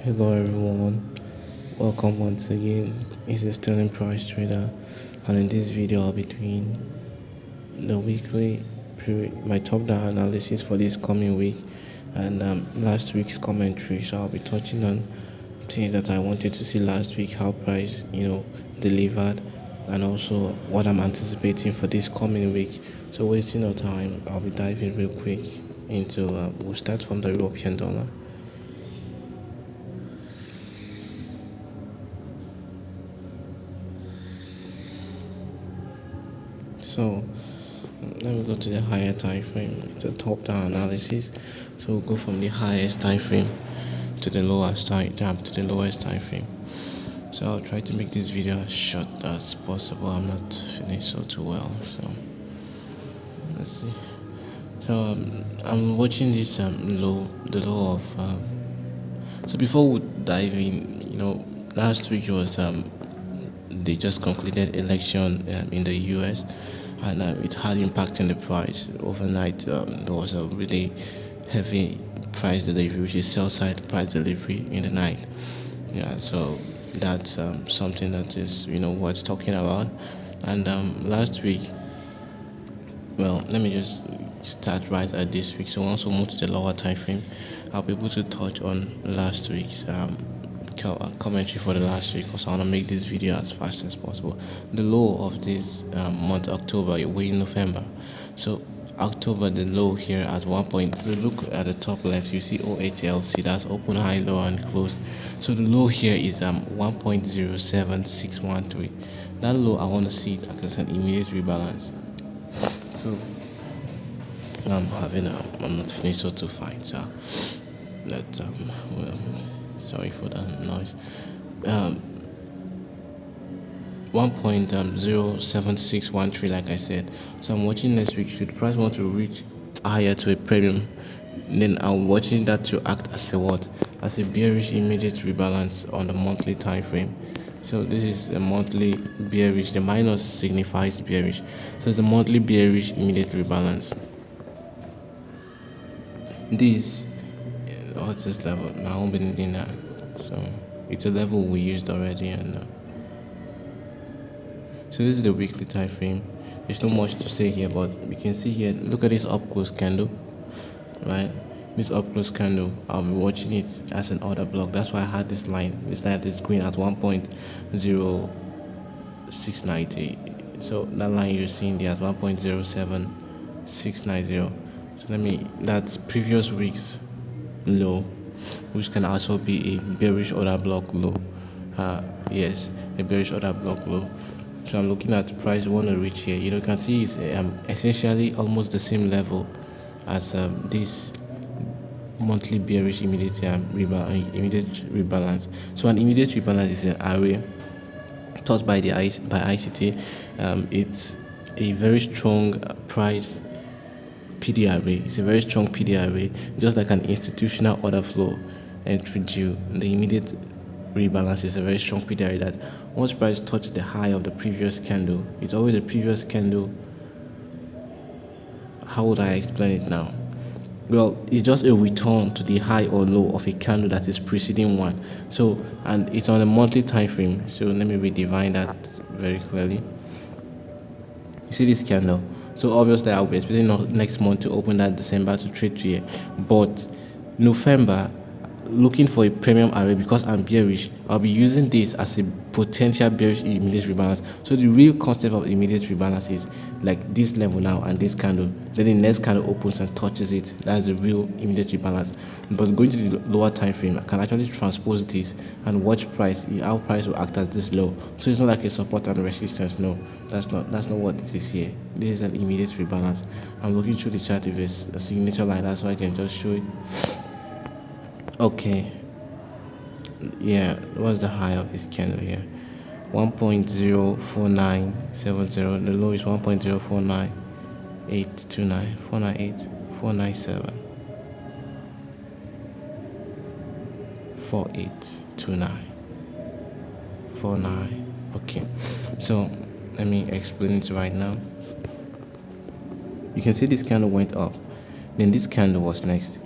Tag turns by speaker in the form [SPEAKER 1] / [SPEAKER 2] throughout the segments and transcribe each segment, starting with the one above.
[SPEAKER 1] Hello everyone, welcome once again. It's a Sterling Price Trader, and in this video I'll be doing the my top down analysis for this coming week and last week's commentary. So I'll be touching on things that I wanted to see last week, how price delivered, and also what I'm anticipating for this coming week. So wasting no time, I'll be diving real quick into we'll start from the European dollar. So let me go to the higher time frame. It's a top down analysis. So we'll go from the highest time frame to the lowest time frame. So I'll try to make this video as short as possible. I'm not feeling so too well. So let's see. So I'm watching this the low of so before we dive in, last week was they just concluded election in the US, and it had impact on the price overnight. There was a really heavy price delivery, which is sell side price delivery in the night. Yeah, so that's something that is worth talking about. And last week, well, let me just start right at this week. So once we move to the lower time frame, I'll be able to touch on last week's commentary for the last week, because I want to make this video as fast as possible. The low of this month, October, we're in November. So October, the low here at 1 point. So look at the top left, you see OHLC, that's open, high, low, and close. So the low here is 1.07613. That low, I want to see it as an immediate rebalance. So I'm not feeling so too fine. So let sorry for that noise. 1.07613, like I said. So I'm watching next week. Should the price want to reach higher to a premium, then I'm watching that to act as a what? As a bearish immediate rebalance on the monthly time frame. So this is a monthly bearish. The minus signifies bearish. So it's a monthly bearish immediate rebalance. This, what's this level? I haven't been in that. So it's a level we used already, and so this is the weekly time frame. There's not much to say here, but we can see here. Look at this up close candle, right? This up close candle, I'll be watching it as an order block. That's why I had this line. This line is green at 1.0690. So that line you're seeing there at 1.07690. So that's previous week's low, which can also be a bearish order block low. Yes, a bearish order block low. So I'm looking at the price we want to reach here. You can see it's essentially almost the same level as this monthly bearish immediate rebalance. So an immediate rebalance is an array taught by ICT. It's a very strong price PD array. It's a very strong PD array, just like an institutional order flow entry due. The immediate rebalance is a very strong PD array that once price touches the high of the previous candle, it's always the previous candle. How would I explain it now? Well, it's just a return to the high or low of a candle that is preceding one. So, and it's on a monthly time frame. So let me redefine that very clearly. You see this candle? So obviously I'll be expecting next month to open that December to trade to here. But November, looking for a premium array, because I'm bearish, I'll be using this as a potential bearish immediate rebalance. So the real concept of immediate rebalance is like this level now and this candle, then the next candle opens and touches it. That's the real immediate rebalance. But going to the lower time frame, I can actually transpose this and watch how price will act as this low. So it's not like a support and resistance. No, that's not what it is here. This is an immediate rebalance. I'm looking through the chart. If there's a signature line, that's why I can just show it. Okay, yeah, what's the high of this candle here? 1.04970. The low is 1.049829, 498, 497, 4829, 49. Okay, so let me explain it right now. You can see this candle went up, then this candle was next.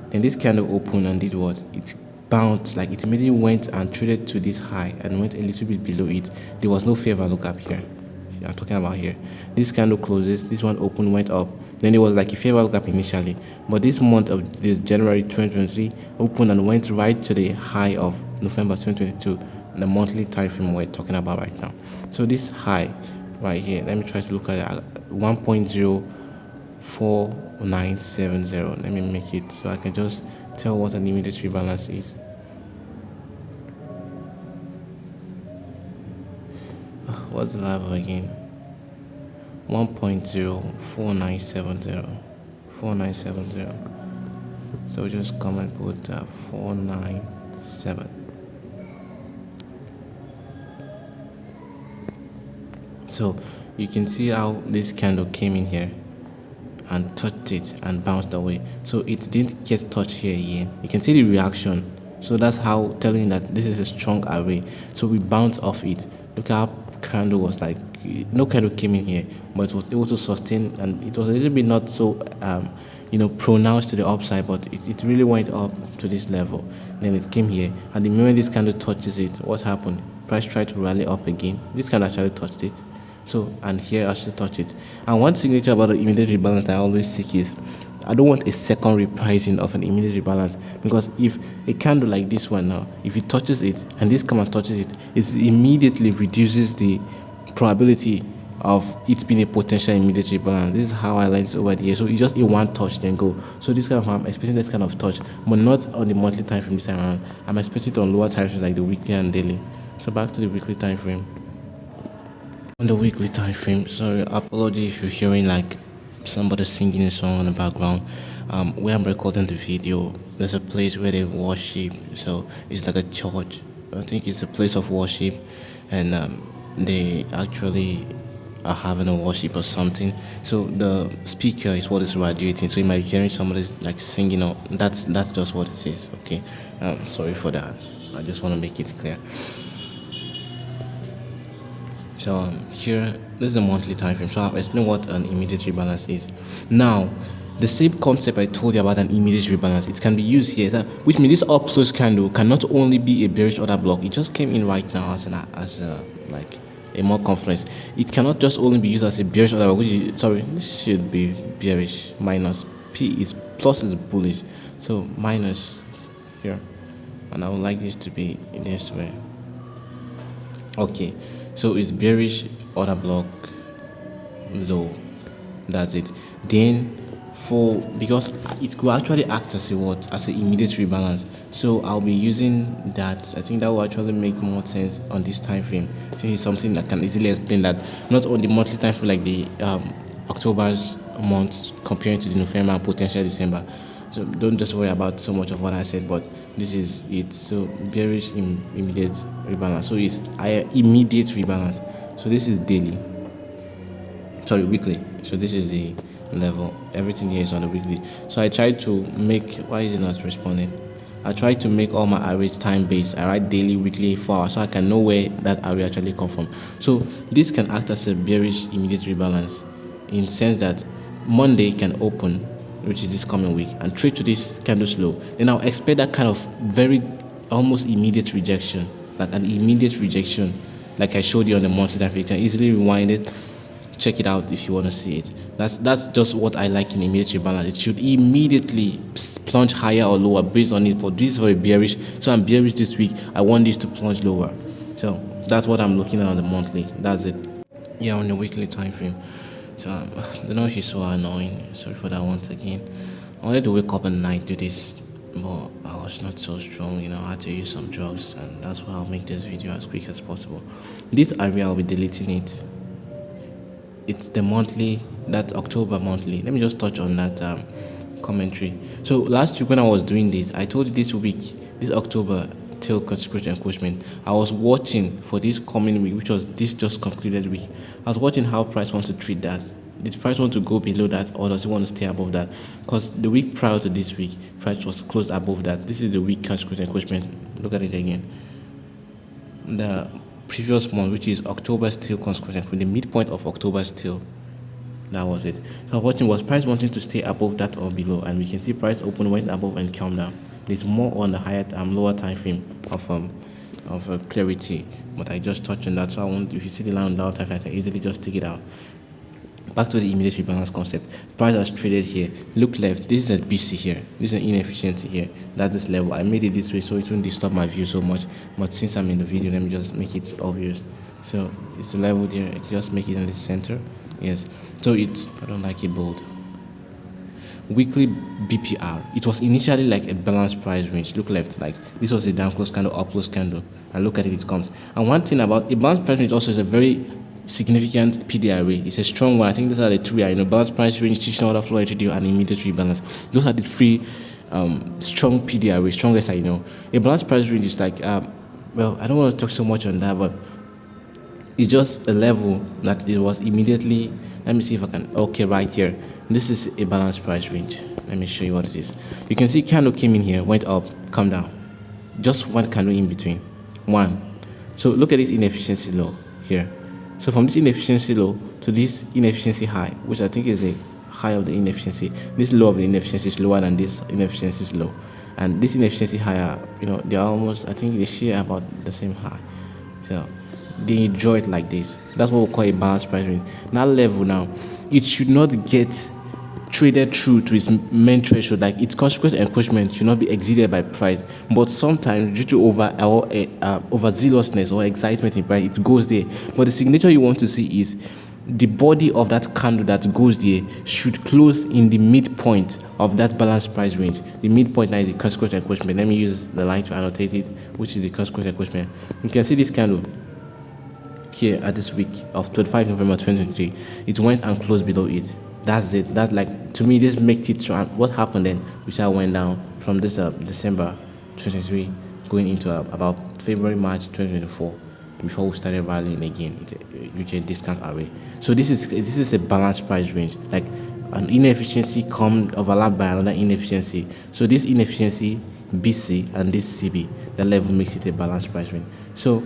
[SPEAKER 1] Then this candle opened and did what? It bounced, like it immediately went and traded to this high and went a little bit below it. There was no fair value gap here. I'm talking about here. This candle closes, this one open, went up. Then it was like a fair value gap initially. But this month of this January 2023 opened and went right to the high of November 2022, the monthly time frame we're talking about right now. So this high right here, let me try to look at it, 1.04970. Let me make it so I can just tell what an immediate rebalance is. What's the level again? 1.04970. 4970. So just come and put 497. So you can see how this candle came in here and touched it and bounced away. So it didn't get touched here again. You can see the reaction. So that's how telling that this is a strong array. So we bounced off it. Look how candle was like, no candle came in here, but it was able to sustain, and it was a little bit not so pronounced to the upside, but it really went up to this level. Then it came here, and the moment this candle touches it, what happened? Price tried to rally up again. This candle actually touched it. So, and here I should touch it. And one signature about the immediate rebalance I always seek is I don't want a second repricing of an immediate rebalance, because if a candle like this one now, if it touches it and this come and touches it, it immediately reduces the probability of it being a potential immediate rebalance. This is how I learned over the years. So it's just a one touch then go. So this kind of, I'm expecting this kind of touch, but not on the monthly time frame this time around. I'm expecting it on lower time frames like the weekly and daily. So back to the weekly time frame. On the weekly time frame, sorry, apology if you're hearing like somebody singing a song in the background. Where I'm recording the video, there's a place where they worship, so it's like a church. I think it's a place of worship, and they actually are having a worship or something. So the speaker is what is radiating, so you might be hearing somebody like singing, or that's just what it is. Okay, sorry for that. I just want to make it clear. So here, this is the monthly time frame. So I've explained what an immediate rebalance is. Now, the same concept I told you about an immediate rebalance, it can be used here, which means this up close candle can not only be a bearish order block. It just came in right now as like a more confluence. It cannot just only be used as a bearish order block. This should be bearish. Minus P is plus is bullish. So minus here, and I would like this to be in this way. Okay, so it's bearish order block low. That's it. Then because it could actually act as an immediate rebalance, so I'll be using that. I think that will actually make more sense on this time frame. This is something that can easily explain that, not on the monthly time frame like the October's month comparing to the November and potential December. So don't just worry about so much of what I said, but this is it. So bearish immediate rebalance. So it's immediate rebalance. So this is daily. Sorry, weekly. So this is the level. Everything here is on the weekly. So I try to make. Why is it not responding? I try to make all my arrays time based. I write daily, weekly, 4 hours, so I can know where that array actually come from. So this can act as a bearish immediate rebalance, in the sense that Monday can open, which is this coming week, and trade to this candle slow. Then I'll expect that kind of very almost immediate rejection, like an immediate rejection, like I showed you on the monthly time. You can easily rewind it, check it out if you want to see it. That's just what I like in immediate rebalance. It should immediately plunge higher or lower based on it. For this is very bearish, so I'm bearish this week. I want this to plunge lower. So that's what I'm looking at on the monthly. That's it. Yeah, on the weekly time frame. So the noise is so annoying. Sorry for that once again. I wanted to wake up at night, do this, but I was not so strong. I had to use some drugs, and that's why I'll make this video as quick as possible. This area, I'll be deleting it. It's the monthly, that October monthly. Let me just touch on that commentary. So last week when I was doing this, I told you this October till consecration encroachment, I was watching for this coming week, which was this just concluded week. I was watching how price wants to treat that. Does price want to go below that, or does it want to stay above that? Because the week prior to this week, price was closed above that. This is the week consecration encroachment. Look at it again. The previous month, which is October still consecration, from the midpoint of October still. That was it. So I was watching, was price wanting to stay above that or below, and we can see price open, went above and come down. There's more on the higher lower time frame of clarity, but I just touched on that. So I want, if you see the line on the lower time frame, I can easily just take it out. Back to the immediate rebalance concept. Price has traded here. Look left. This is a BC here. This is an inefficiency here. That's this level. I made it this way so it won't disturb my view so much. But since I'm in the video, let me just make it obvious. So it's a level there. I just make it in the center. Yes. So it's, I don't like it bold. Weekly BPR. It was initially like a balanced price range. Look left, like this was a down close candle, up close candle, and look at it comes. And one thing about a balanced price range also is a very significant PDR array. It's a strong one. I think these are the three. Balanced price range, institutional order flow, entry deal, and immediate rebalance. Those are the three strong PDR array, strongest I know. A balanced price range is like well, I don't want to talk so much on that, but it's just a level that it was immediately. Let me see if I can. Okay, right here. This is a balanced price range. Let me show you what it is. You can see candle came in here, went up, come down. Just one candle in between. One. So look at this inefficiency low here. So from this inefficiency low to this inefficiency high, which I think is a high of the inefficiency, this low of the inefficiency is lower than this inefficiency is low. And this inefficiency higher, they're almost, I think they share about the same high. So they enjoy it like this. That's what we call a balanced price range. That level now, it should not get traded through to its main threshold. Like its consequent encroachment should not be exceeded by price. But sometimes due to overzealousness or excitement in price, it goes there. But the signature you want to see is the body of that candle that goes there should close in the midpoint of that balanced price range. The midpoint now is the consequent encroachment. Let me use the line to annotate it, which is the consequent encroachment. You can see this candle here at this week of 25 November 2023. It went and closed below it. That's it. That's like, to me, this makes it true. What happened then? We went down from this December 2023 going into about February, March 2024 before we started rallying again. It reached a discount array. So this is a balanced price range. Like an inefficiency overlapped by another inefficiency. So this inefficiency BC and this CB, the level makes it a balanced price range. So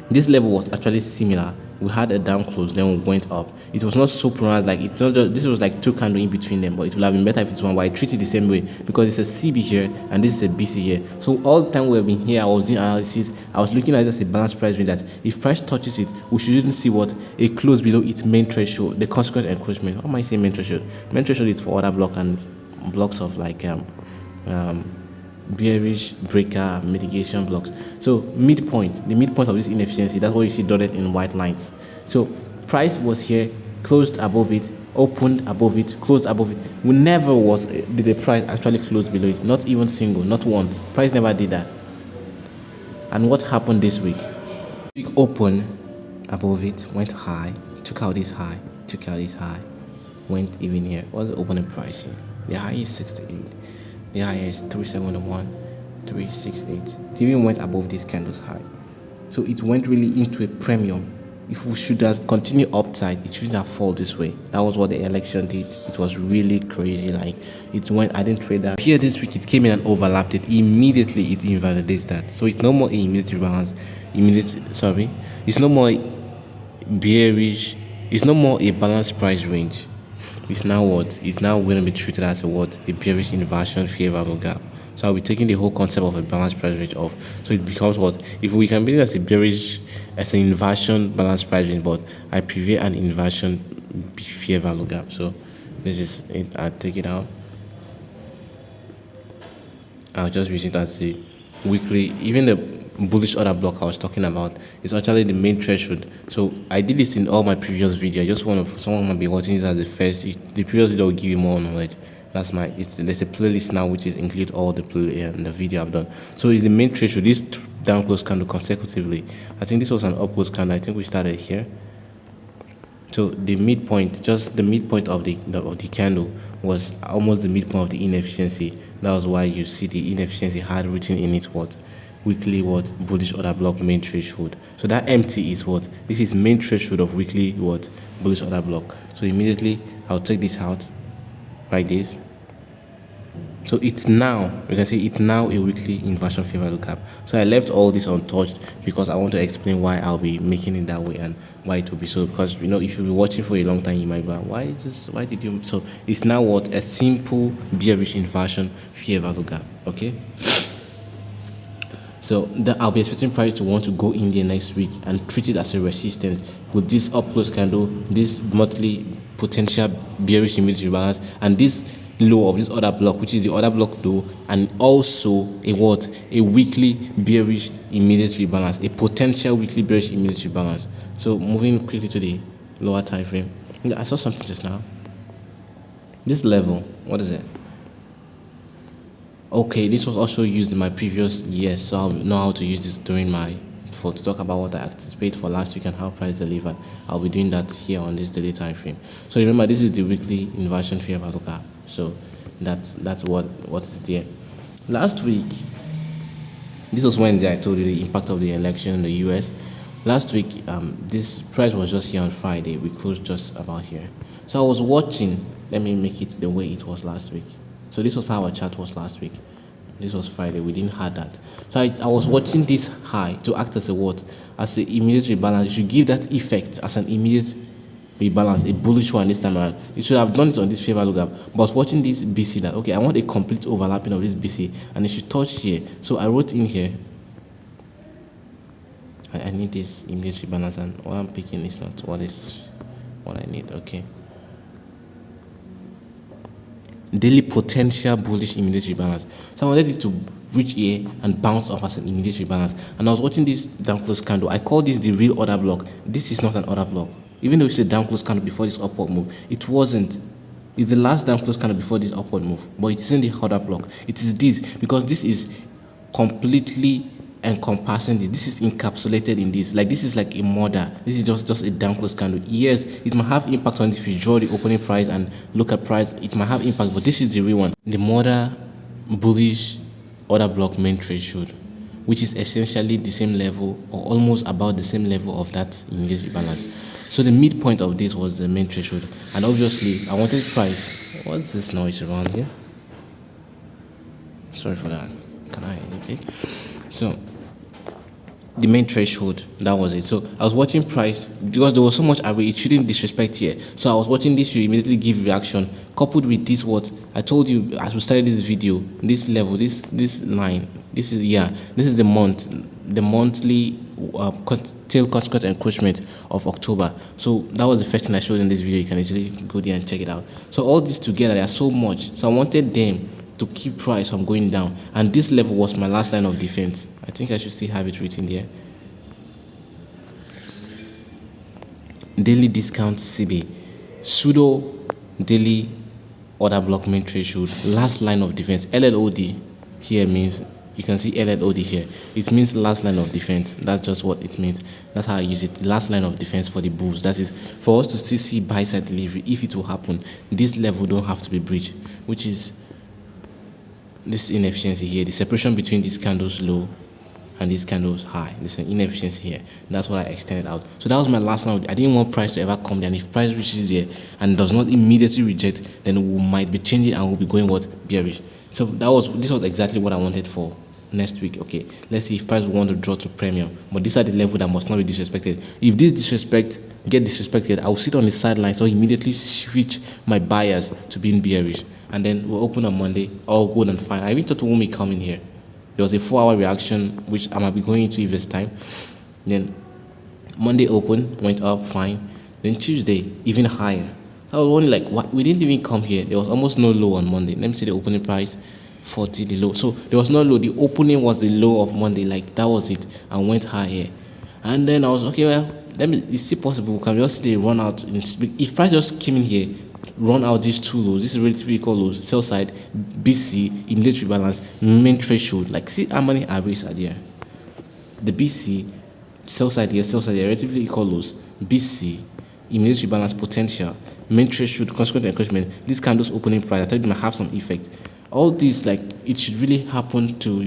[SPEAKER 1] this level was actually similar. We had a down close, then we went up. It was not so pronounced, like it's not just, this was like two candles in between them, but it would have been better if it's one, but I treat it the same way because it's a CB here and this is a BC here. So all the time we have been here, I was doing analysis, I was looking at it as a balanced price range that if price touches it, we shouldn't see what a close below its main threshold, the consequent encroachment. What am I saying main threshold? Main threshold is for order block and blocks of like bearish breaker mitigation blocks. So the midpoint of this inefficiency, that's what you see dotted in white lines. So price was here, closed above it, opened above it, closed above it. We never did the price actually close below it, not even single, not once. Price never did that. And what happened this week? Week open above it, went high, took out this high, went even here. What's the opening price here? The high is 68. The high is 371, 368. It even went above this candle's high. So it went really into a premium. If we should have continued upside, it shouldn't have fallen this way. That was what the election did. It was really crazy. Like it went, I didn't trade that. Here this week, it came in and overlapped it. Immediately, it invalidates that. So it's no more a immediate rebalance. It's no more bearish. It's no more a balanced price range. It's now what? It's now going to be treated as a what? A bearish inversion fair value gap. So I'll be taking the whole concept of a balanced price range off. So it becomes what? If we can build it as a bearish, as an inversion balanced price range, but I prefer an inversion fair value gap. So this is it. I'll take it out. I'll just use it as a weekly, even the bullish order block I was talking about is actually the main threshold. So I did this in all my previous videos. I just want to, someone might be watching this as the first. The previous video will give you more knowledge. That's there's a playlist now which is include all the the video I've done. So it's the main threshold. This down close candle consecutively. I think this was an up close candle. I think we started here. So the midpoint, just the midpoint of the candle was almost the midpoint of the inefficiency. That was why you see the inefficiency had written in it what? Weekly what? Bullish order block main threshold. So that empty is what? This is main threshold of weekly what? Bullish order block. So immediately I'll take this out like this. So it's now, you can see it's now a weekly inversion fair value gap. So I left all this untouched because I want to explain why I'll be making it that way and why it will be so. Because if you've been watching for a long time, you might be like, why is this? Why did you? So it's now what a simple bearish inversion fair value gap. Okay. So I'll be expecting price to want to go in there next week and treat it as a resistance with this up close candle, this monthly potential bearish immediate rebalance, and this low of this other block, which is the other block low, and also a weekly bearish immediate rebalance, a potential weekly bearish immediate rebalance. So moving quickly to the lower time frame, I saw something just now. This level, what is it? Okay, this was also used in my previous years, so I'll know how to use this during to talk about what I anticipate for last week and how price delivered. I'll be doing that here on this daily time frame. So remember, this is the weekly inversion fair value gap. So that's what is there. Last week, this was Wednesday. I told you the impact of the election in the US. Last week, this price was just here on Friday. We closed just about here. So I was watching. Let me make it the way it was last week. So this was how our chart was last week. This was Friday. We didn't have that. So I was watching this high to act as a what? As an immediate rebalance. You should give that effect as an immediate rebalance, a bullish one this time around. You should have done this on this fair value gap. But I was watching this BC that, okay, I want a complete overlapping of this BC and it should touch here. So I wrote in here, I need this immediate rebalance, and what I'm picking is not what I need. Okay. Daily potential bullish immediate rebalance. So I wanted it to reach here and bounce off as an immediate rebalance. And I was watching this down close candle. I call this the real order block. This is not an order block. Even though it's a down close candle before this upward move, it wasn't. It's the last down close candle before this upward move, but it isn't the order block. It is this, because this is completely encompassing this. This is encapsulated in this. Like, this is like a mother. This is just a down close candle. Yes, it might have impact on if you draw the opening price and look at price. It might have impact, but this is the real one. The mother bullish order block main threshold, which is essentially the same level or almost about the same level of that immediate rebalance. So the midpoint of this was the main threshold, and obviously I wanted price. What's this noise around here? Sorry for that. Can I edit it? So the main threshold, that was it. So I was watching price because there was so much array, it shouldn't disrespect here. So I was watching this, you immediately give reaction, coupled with this what I told you as we started this video, this level, this line, this is the monthly tail consequent encroachment of October. So that was the first thing I showed in this video. You can easily go there and check it out. So all this together, there are so much. So I wanted them to keep price from going down, and this level was my last line of defense. I think I should still have it written there. Daily discount CB, pseudo daily order block main threshold, last line of defense. LLOD here means, you can see LLOD here, it means last line of defense. That's just what it means. That's how I use it. Last line of defense for the bulls. That is for us to still see buy side delivery. If it will happen, this level don't have to be breached, which is this inefficiency here, the separation between these candles low and these candles high. There's an inefficiency here. That's what I extended out. So that was my last line. I didn't want price to ever come down. If price reaches there and does not immediately reject, then we might be changing and we'll be going what? Bearish. So this was exactly what I wanted for next week. Okay, let's see if price will want to draw to premium, but these are the level that must not be disrespected. If this get disrespected, I will sit on the sidelines or immediately switch my buyers to being bearish, and then we'll open on Monday, all good and fine. I even thought we won't be coming here. There was a 4-hour reaction which I might be going into if it's time. Then Monday open, went up fine. Then Tuesday even higher. I was only like, what? We didn't even come here. There was almost no low on Monday. Let me see the opening price, 40 the low. So there was no low. The opening was the low of Monday. Like, that was it, and went higher. And then I was okay. Well, it's still possible. We can just run out. If price just came in here, run out these two lows. This is relatively equal lows. Sell side, BC, immediate rebalance, main threshold. Like, see how many arrays are there. The BC, sell side here, relatively equal lows. BC, immediate rebalance potential, main threshold, consequent encouragement. These candles opening price, I thought it might have some effect. All these, like, it should really happen to,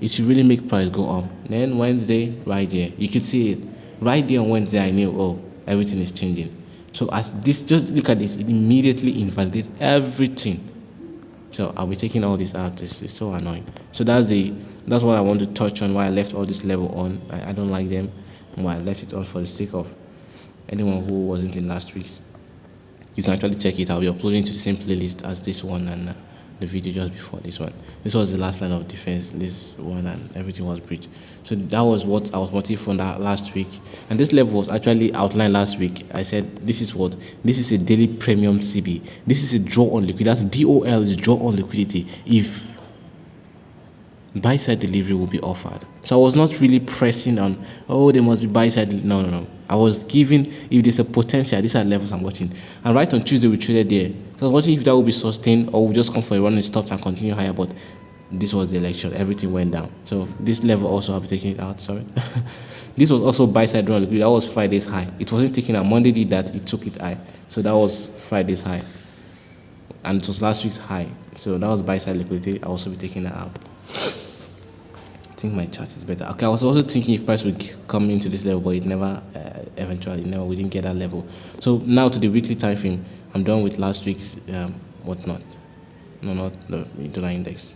[SPEAKER 1] it should really make price go up. Then Wednesday, right there, you could see it. Right there on Wednesday, I knew, oh, everything is changing. So as this, just look at this, it immediately invalidates everything. So I'll be taking all this out. It's so annoying. So that's what I want to touch on. Why I left all this level on. I don't like them. Why I left it on for the sake of anyone who wasn't in last week's. You can actually check it. I'll be uploading to the same playlist as this one and the video just before this one. This was the last line of defense. This one and everything was breached. So that was what I was motivated for that last week. And this level was actually outlined last week. I said this is a daily premium CB. This is a draw on liquidity. That's DOL is draw on liquidity. If buy side delivery will be offered. So I was not really pressing on, oh, there must be buy side. No. I was giving, if there's a potential, these are levels I'm watching. And right on Tuesday, we traded there. So I was watching if that will be sustained or we'll just come for a run and stop and continue higher. But this was the election. Everything went down. So this level also, I'll be taking it out. Sorry. This was also buy side run. That was Friday's high. It wasn't taken out. Monday did that. It took it high. So that was Friday's high. And it was last week's high. So that was buy side liquidity. I'll also be taking that out. I think my chart is better. Okay, I was also thinking if price would come into this level, but it never, we didn't get that level. So now to the weekly time frame, I'm done with last week's whatnot. No, not the dollar index.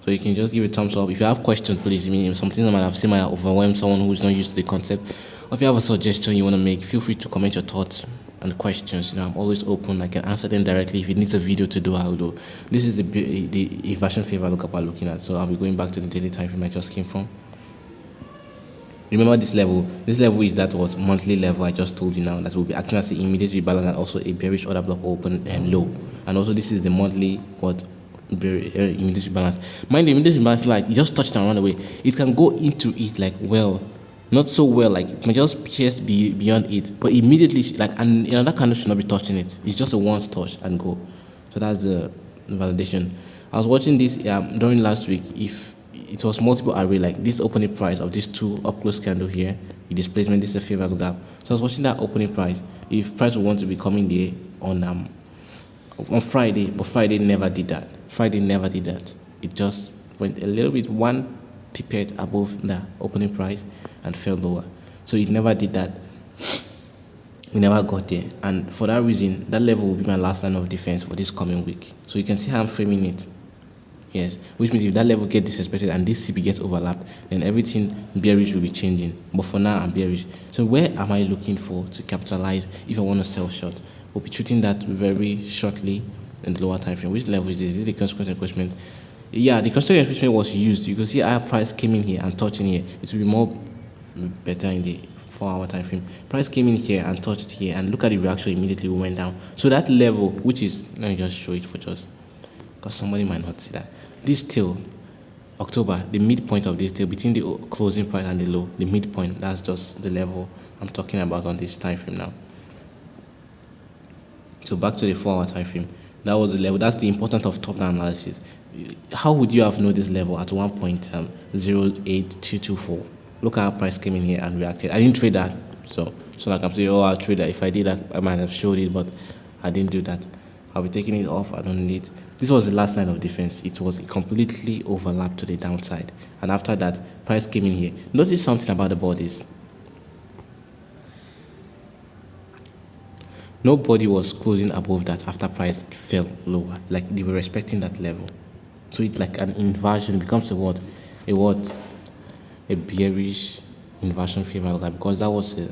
[SPEAKER 1] So you can just give a thumbs up. If you have questions, please. I mean, something that might have seen might overwhelm someone who's not used to the concept. Or if you have a suggestion you want to make, feel free to comment your thoughts and questions. I'm always open. I can answer them directly. If it needs a video to do, I will do. This is the inversion favor lookup I'm looking at. So I'll be going back to the daily time frame I just came from. Remember this level. This level is that was monthly level I just told you now. That will be acting as the immediate rebalance and also a bearish order block open and low. And also this is the monthly very immediate rebalance. Mind the immediate rebalance, like you just touched and run away. It can go into it like not so well, like it might just pierce beyond it, but immediately like and another candle should not be touching it. It's just a once touch and go. So that's the validation. I was watching this during last week. If it was multiple array, like this opening price of these two up close candle here, the displacement, this is a fair value gap. So I was watching that opening price. If price would want to be coming there on Friday, but Friday never did that. It just went a little bit one pipette above the opening price and fell lower. So it never did that. We never got there, and for that reason, that level will be my last line of defense for this coming week. So you can see how I'm framing it. Yes, which means if that level gets disrespected and this CP gets overlapped, then everything bearish will be changing. But for now, I'm bearish. So where am I looking for to capitalize if I want to sell short? We'll be treating that very shortly in the lower time frame. Which level is this? Is it the consequence encroachment? Yeah, the consequence encroachment was used. You can see our price came in here and touching here. It will be more better in the 4-hour time frame. Price came in here and touched here, and look at the reaction immediately we went down. So that level, which is, let me just show it for just because somebody might not see that. This tail, October, the midpoint of this tail between the closing price and the low, the midpoint, that's just the level I'm talking about on this time frame now. So back to the 4-hour time frame. That was the level. That's the importance of top-down analysis. How would you have known this level at 1.08224? Look at how price came in here and reacted. I didn't trade that, so like I'm saying, oh, I'll trade that. If I did that, I might have showed it, but I didn't do that. I'll be taking it off. I don't need it. This was the last line of defense. It was completely overlapped to the downside, and after that, price came in here. Notice something about the bodies. Nobody was closing above that after price fell lower. Like they were respecting that level. So it's like an inversion. It becomes a bearish inversion favor, because that was a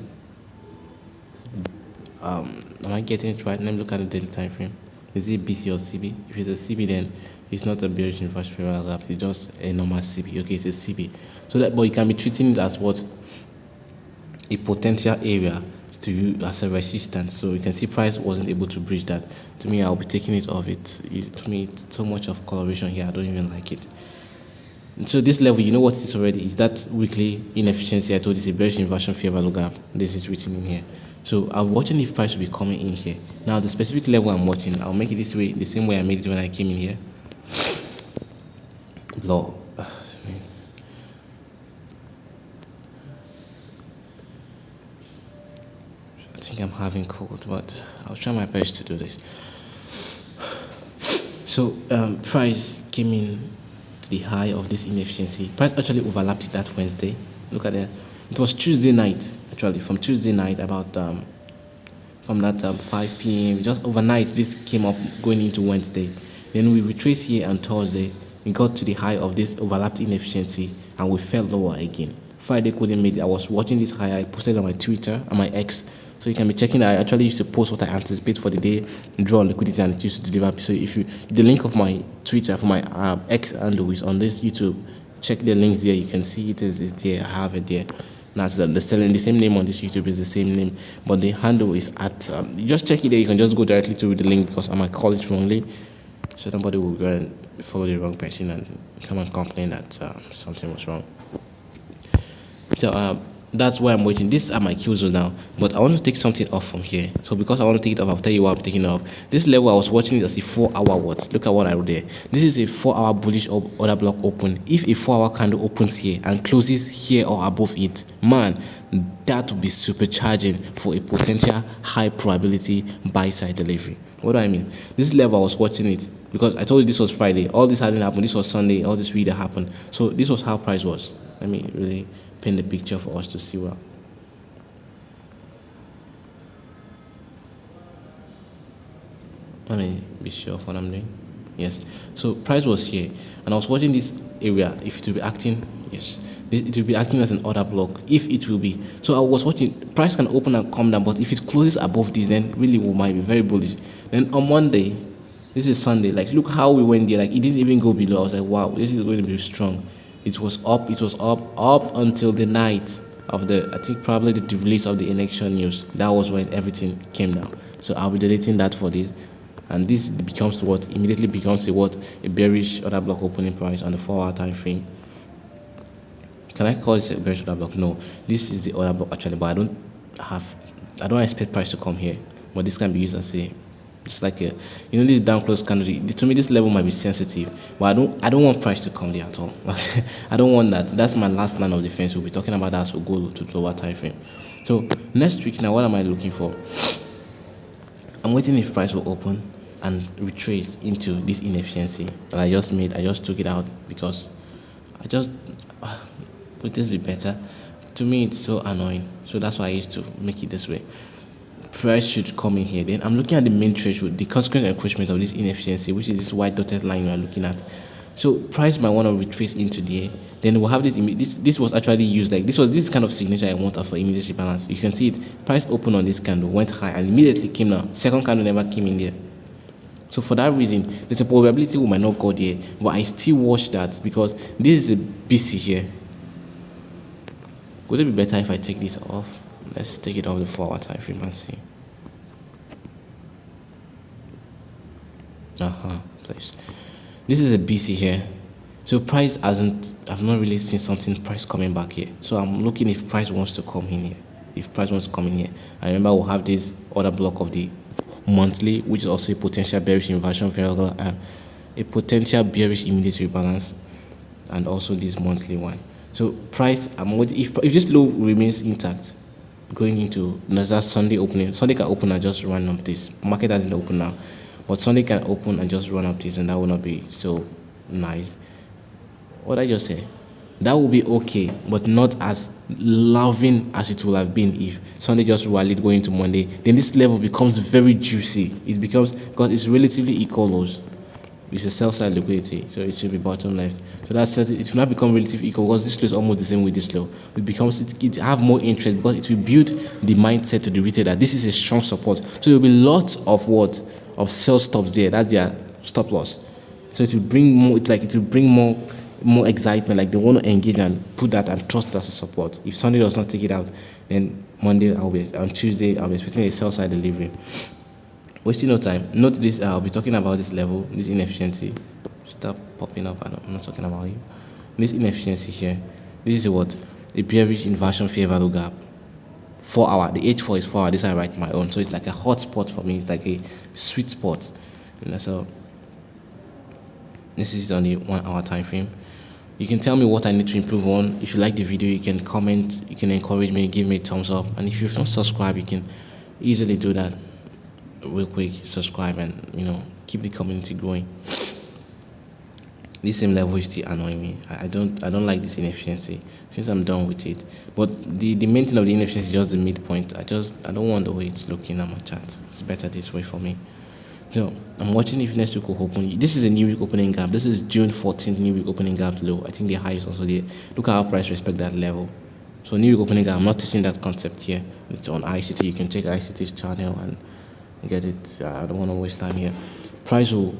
[SPEAKER 1] am I getting it right? Let me look at the daily time frame. Is it BC or CB? If it's a CB, then it's not a bearish inversion favor gap. It's just a normal CB. Okay, it's a CB. So that, but you can be treating it as what a potential area to you as a resistance. So you can see price wasn't able to bridge that. To me, I'll be taking it off. To me, it's so much of coloration here. I don't even like it. So this level, you know what it is already. Is that weekly inefficiency I told you, it's a bearish inversion fair value gap. This is written in here. So I'm watching if price will be coming in here. Now the specific level I'm watching, I'll make it this way, the same way I made it when I came in here. Blow. I think I'm having cold, but I'll try my best to do this. So price came in to the high of this inefficiency. Price actually overlapped it that Wednesday. Look at that. It was Tuesday night, actually, from Tuesday night, about from that 5 p.m. Just overnight, this came up going into Wednesday. Then we retraced here on Thursday. We got to the high of this overlapped inefficiency and we fell lower again. Friday couldn't make it. I was watching this high. I posted on my Twitter and my X. So you can be checking that. I actually used to post what I anticipate for the day, draw liquidity, and it used to deliver. So if you, the link of my Twitter for my X handle is on this YouTube. Check the links there. You can see it is there. I have it there. That's the same name on this YouTube is the same name, but the handle is at. You just check it there. You can just go directly to the link because I might call it wrongly, so somebody will go and follow the wrong person and come and complain that something was wrong. So that's why I'm waiting. These are my Q zone now, but I want to take something off from here. So because I want to take it off, I'll tell you what I'm taking off. This level I was watching it as a 4-hour what? Look at what I wrote there. This is a 4-hour bullish order block open. If a 4-hour candle opens here and closes here or above it, man, that would be supercharging for a potential high probability buy side delivery. What do I mean? This level I was watching it because I told you this was Friday. All this hadn't happened. This was Sunday. All this really happened. So this was how price was. Let me really paint the picture for us to see well. Let me be sure of what I'm doing. Yes. So price was here, and I was watching this area. If it will be acting, yes, it will be acting as an order block. If it will be, so I was watching. Price can open and come down, but if it closes above this, then really we might be very bullish. Then on Monday, this is Sunday. Like look how we went there. Like it didn't even go below. I was like, wow, this is going to be strong. It was up until the night of the, I think probably the release of the election news. That was when everything came down. So I'll be deleting that for this. And this becomes what immediately becomes a bearish order block opening price on the 4-hour time frame. Can I call this a bearish order block? No, this is the order block actually, but I don't expect price to come here. But this can be used as a, it's like a, this down close candle. To me, this level might be sensitive, but I don't want price to come there at all. I don't want that. That's my last line of defense. We'll be talking about that as we go to lower time frame. So next week now, what am I looking for? I'm waiting if price will open and retrace into this inefficiency that I just made. I just took it out because I just would this be better? To me, it's so annoying. So that's why I used to make it this way. Price should come in here. Then I'm looking at the main threshold, the consequent encroachment of this inefficiency, which is this white dotted line we are looking at. So price might want to retrace into there. Then we'll have this. This was actually used like this kind of signature I want for immediate rebalance. You can see it. Price opened on this candle, went high, and immediately came down. Second candle never came in there. So for that reason, there's a probability we might not go there, but I still watch that because this is a BC here. Would it be better if I take this off? Let's take it off the 4-hour time frame and see. Please. This is a BC here. So price I've not really seen something price coming back here. So I'm looking if price wants to come in here. If price wants to come in here. I remember we'll have this other block of the monthly, which is also a potential bearish inversion variable, a potential bearish immediate rebalance, and also this monthly one. So price, I'm waiting if this low remains intact going into another Sunday opening. Sunday can open and just run up this. Market hasn't opened now, but Sunday can open and just run up this, and that will not be so nice. What did I just say? That will be okay, but not as loving as it would have been if Sunday just rallied going to Monday. Then this level becomes very juicy. It becomes, because it's relatively equal lows. It's a sell side liquidity, so it should be bottom left. So that's it. It will not become relatively equal because this low is almost the same with this low. It have more interest because it will build the mindset to the retailer that this is a strong support. So there will be lots of sell stops there. That's their stop loss. So it will bring more. It will bring more excitement. Like they want to engage and put that and trust as a support. If Sunday does not take it out, then Monday on Tuesday I'll be expecting a sell side delivery. Wasting no time. Note this. I'll be talking about this level, this inefficiency. Stop popping up. I'm not talking about you. This inefficiency here. This is what a bearish inversion fair value gap. 4 hour. The H4 is 4 hour. This I write my own. So it's like a hot spot for me. It's like a sweet spot. And so this is on the 1 hour time frame. You can tell me what I need to improve on. If you like the video, you can comment, you can encourage me, give me a thumbs up. And if you've not subscribed, you can easily do that real quick. Subscribe and keep the community growing. This same level is still annoying me. I don't like this inefficiency since I'm done with it. But the main thing of the inefficiency is just the midpoint. I don't want the way it's looking at my chart. It's better this way for me. So I'm watching if next week will open. This is a new week opening gap. This is June 14th new week opening gap low. I think the high is also there. Look at how price respect that level. So new week opening gap. I'm not teaching that concept here. It's on ICT. You can check ICT's channel and get it. I don't want to waste time here. Price will.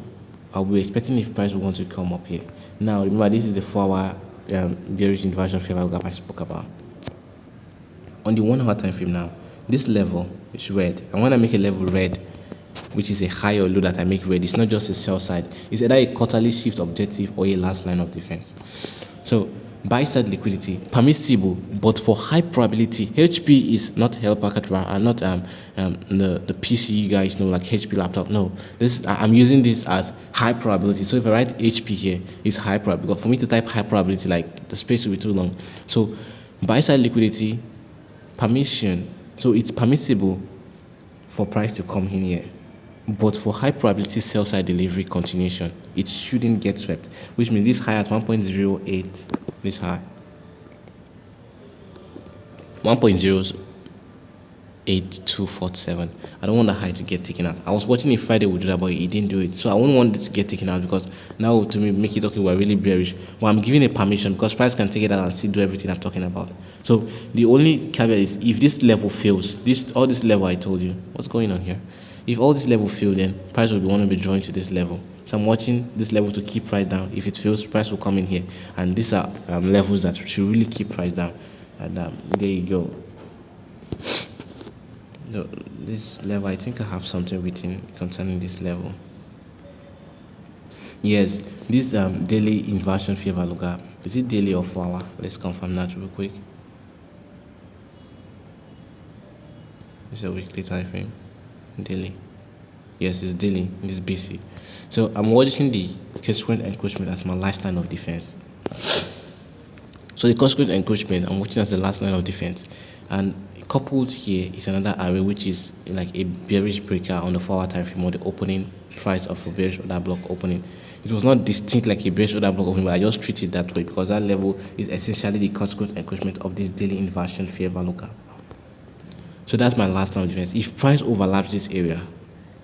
[SPEAKER 1] I'll be expecting if price will want to come up here. Now remember this is the 4 hour bearish inversion fair value gap I spoke about. On the 1 hour time frame now, this level is red. And when I make a level red, which is a high or low that I make red, it's not just a sell side. It's either a quarterly shift objective or a last line of defense. So buy side liquidity permissible, but for high probability. HP is not held packet and not the PC you guys know, like HP laptop. No, this I'm using this as high probability. So if I write HP here, it's high probability. Because for me to type high probability, like the space will be too long. So buy side liquidity permission. So it's permissible for price to come in here, but for high probability sell side delivery continuation, it shouldn't get swept, which means this high at 1.08, this high 1.08247. I don't want the high to get taken out. I was watching if Friday would do that, but it didn't do it. So I wouldn't want it to get taken out because now to me make it okay, we're really bearish. But I'm giving a permission because price can take it out and still do everything I'm talking about. So the only caveat is if this level fails, all this level I told you, what's going on here? If all this level fail, then price will want to be drawing to this level. So I'm watching this level to keep price down. If it fails, price will come in here. And these are levels that should really keep price down. And there you go. No, this level, I think I have something written concerning this level. Yes, this daily inversion fair value gap. Is it daily or 4 hour? Let's confirm that real quick. It's a weekly time frame. Daily. Yes, it's daily. It's BC. So I'm watching the consequent encroachment as my last line of defense. So the consequent encroachment I'm watching as the last line of defense, and coupled here is another array which is like a bearish breaker on the 4 hour time frame or the opening price of a bearish order block opening. It was not distinct like a bearish order block opening, but I just treat it that way because that level is essentially the consequent encroachment of this daily inversion fair value gap. So that's my last line of defense. If price overlaps this area,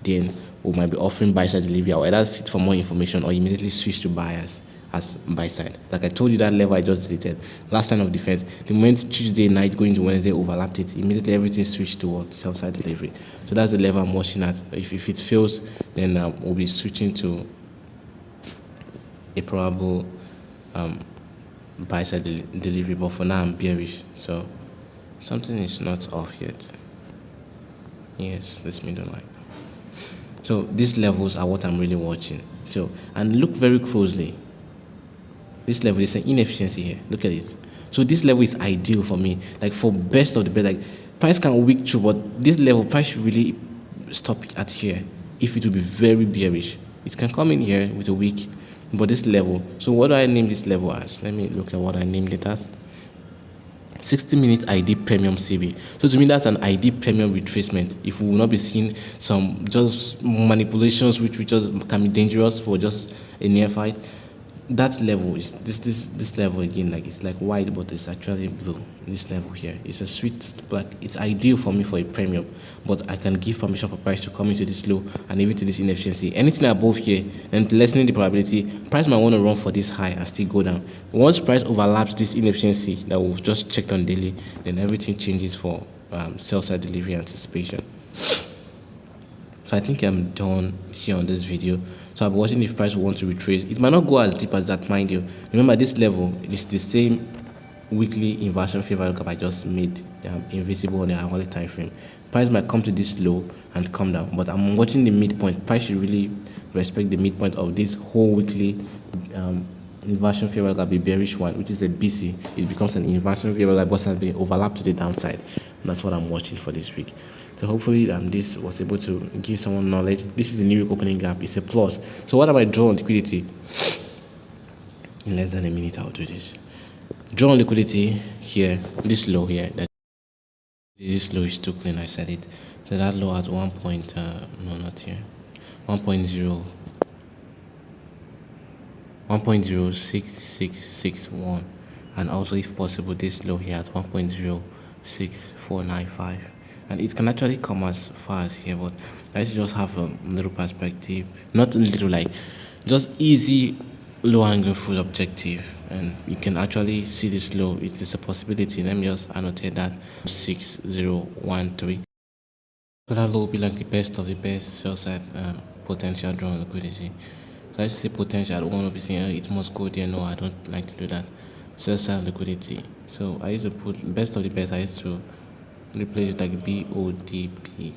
[SPEAKER 1] then we might be offering buy side delivery. I'll either sit for more information or immediately switch to buyers as buy side. Like I told you, that level I just deleted. Last line of defense. The moment Tuesday night going to Wednesday overlapped it, immediately everything switched towards sell side delivery. So that's the level I'm watching at. If it fails, then we'll be switching to a probable buy side delivery. But for now, I'm bearish. So something is not off yet. Yes, this middle line. So these levels are what I'm really watching. So, and look very closely. This level is an inefficiency here. Look at it. So this level is ideal for me. Like for best of the best. Like price can wick through, but this level price should really stop at here. If it will be very bearish, it can come in here with a wick, but this level. So what do I name this level as? Let me look at what I named it as. 60-minute ID premium CB. So to me, that's an ID premium retracement. If we will not be seeing some just manipulations which just can be dangerous for just a neophyte, that level is this level again. Like it's like white, but it's actually blue. This level here, it's a sweet black. It's ideal for me for a premium, but I can give permission for price to come into this low and even to this inefficiency. Anything above here, and lessening the probability, price might want to run for this high and still go down. Once price overlaps this inefficiency that we've just checked on daily, then everything changes for sell side delivery anticipation. So I think I'm done here on this video. So I'll be watching if price will want to retrace. It might not go as deep as that, mind you. Remember, this level is the same weekly inversion fair value gap I just made invisible on the hourly time frame. Price might come to this low and come down, but I'm watching the midpoint. Price should really respect the midpoint of this whole weekly inversion fair value gap, a bearish one, which is a BC. It becomes an inversion fair value gap but has been overlapped to the downside. And that's what I'm watching for this week. So hopefully this was able to give someone knowledge. This is the new week opening gap. It's a plus. So what am I drawing on liquidity? In less than a minute, I'll do this. Draw on liquidity here. This low here. This low is too clean. I said it. So that low at 1 point. No, not here. 1.0. 1.06661, and also if possible this low here at 1.06495, and it can actually come as far as here, but let's just have a little perspective, not little, like just easy low angle full objective, and you can actually see this low. It is a possibility. Let me just annotate that 6013. So that low will be like the best of the best sell side potential drawn liquidity. So I say potential, I don't want to be saying it must go there. No, I don't like to do that. Sell side liquidity. So I used to put best of the best. I used to replace it like BODP.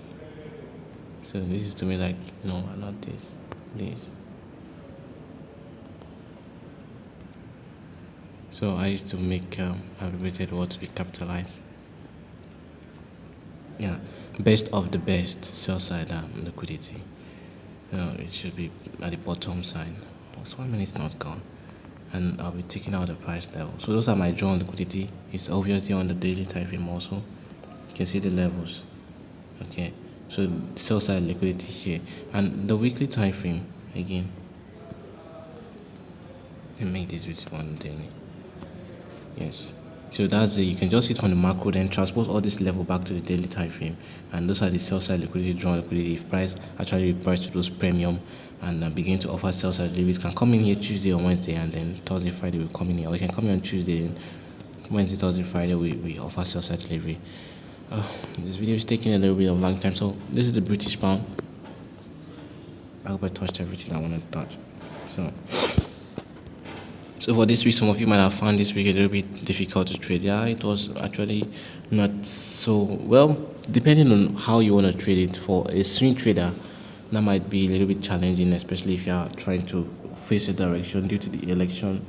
[SPEAKER 1] So this is to me like no, not this. This. So I used to make abbreviated words to be capitalized. Yeah, best of the best sell side liquidity. It should be at the bottom side. What's 1 minute not gone? And I'll be taking out the price level. So those are my drawn liquidity. It's obviously on the daily time frame also. You can see the levels. Okay. So sell side liquidity here. And the weekly time frame again. And make this visible on the daily. Yes. So that's it. You can just see it from the macro, then transpose all this level back to the daily time frame. And those are the sell side liquidity, drawn liquidity. If price actually reprice to those premium and begin to offer sell side deliveries, can come in here Tuesday or Wednesday, and then Thursday, Friday will come in here. Or you can come in on Tuesday, and Wednesday, Thursday, Friday we offer sell side delivery. This video is taking a little bit of long time. So this is the British pound. I hope I touched everything I want to touch. So for this week, some of you might have found this week a little bit difficult to trade. Yeah, it was actually not so well, depending on how you want to trade it. For a swing trader, that might be a little bit challenging, especially if you are trying to face a direction due to the election.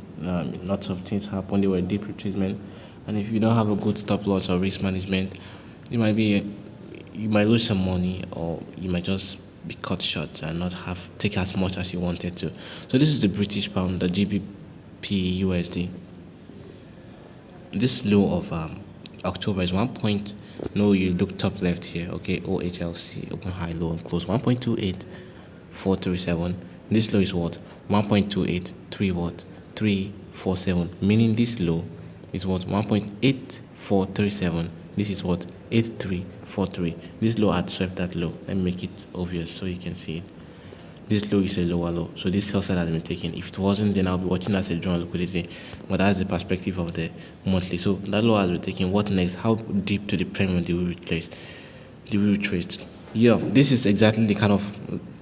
[SPEAKER 1] Lots of things happen. They were deep retracement, and if you don't have a good stop loss or risk management, you might lose some money, or you might just be cut short and not have take as much as you wanted to. So this is the British pound, the GBP USD. This low of October is 1 point. No, you look top left here. Okay, OHLC open high low and close 1.28437. This low is what 1.283 what 347. Meaning this low is what 1.8437. This is what 8343. This low had swept that low. Let me make it obvious so you can see it. This low is a lower low, so this sell side has been taken. If it wasn't, then I'll be watching that as a drawn liquidity, but that's the perspective of the monthly. So that low has been taken. What next? How deep to the premium do we retrace? Yeah, this is exactly the kind of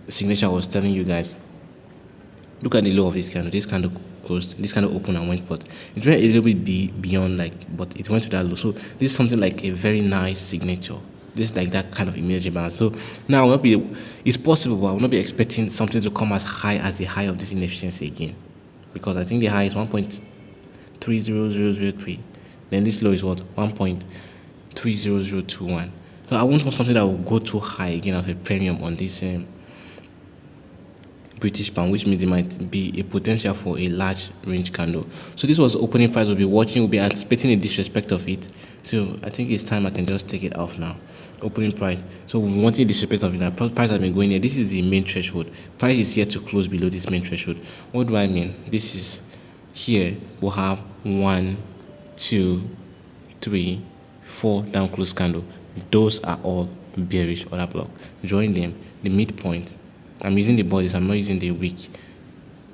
[SPEAKER 1] signature I was telling you guys. Look at the low of this candle. This candle closed. This candle opened and went, but it went a little bit beyond, like, but it went to that low. So this is something like a very nice signature. This is like that kind of image balance. So now I will not be. It's possible, but I will not be expecting something to come as high as the high of this inefficiency again, because I think the high is 1.30003. Then this low is what 1.30021. So I won't want something that will go too high again as a premium on this British pound, which means there might be a potential for a large range candle. So this was opening price. We'll be watching. We'll be anticipating a disrespect of it. So I think it's time I can just take it off now. Opening price. So we want a disrespect of it. Now price has been going here. This is the main threshold. Price is here to close below this main threshold. What do I mean? This is here. We'll have 1, 2, 3, 4 down close candle. Those are all bearish order block. Join them. The midpoint. I'm using the bodies, I'm not using the wick.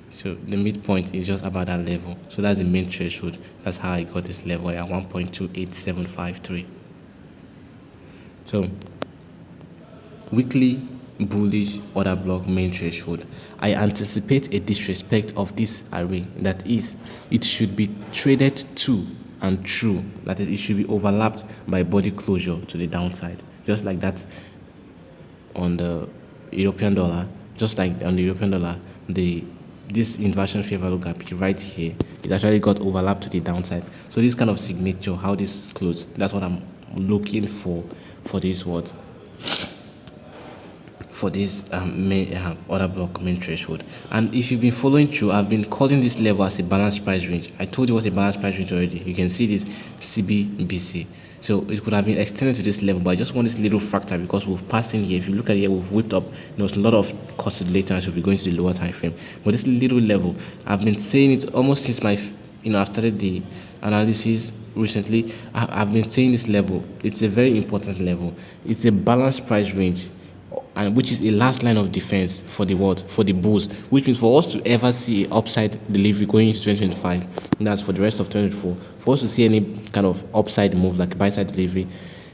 [SPEAKER 1] So the midpoint is just about that level. So that's the main threshold. That's how I got this level at 1.28753. So weekly bullish order block main threshold. I anticipate a disrespect of this array. That is, it should be traded to and through. That is, it should be overlapped by body closure to the downside. Just like that on the European dollar, just like on the European dollar, this inversion fair value gap right here, it actually got overlapped to the downside. So this kind of signature, how this close, that's what I'm looking for this what for this order block main threshold. And if you've been following through, I've been calling this level as a balanced price range. I told you what a balanced price range already. You can see this CBBC. So it could have been extended to this level, but I just want this little fractal because we've passed in here. If you look at here, we've whipped up. There was a lot of cost later, and should be going to the lower time frame. But this little level, I've been saying it almost since I've started the analysis recently. I've been saying this level. It's a very important level. It's a balanced price range, and which is a last line of defense for the world, for the bulls, which means for us to ever see a upside delivery going into 2025, and that's for the rest of 2024, for us to see any kind of upside move like buy side delivery,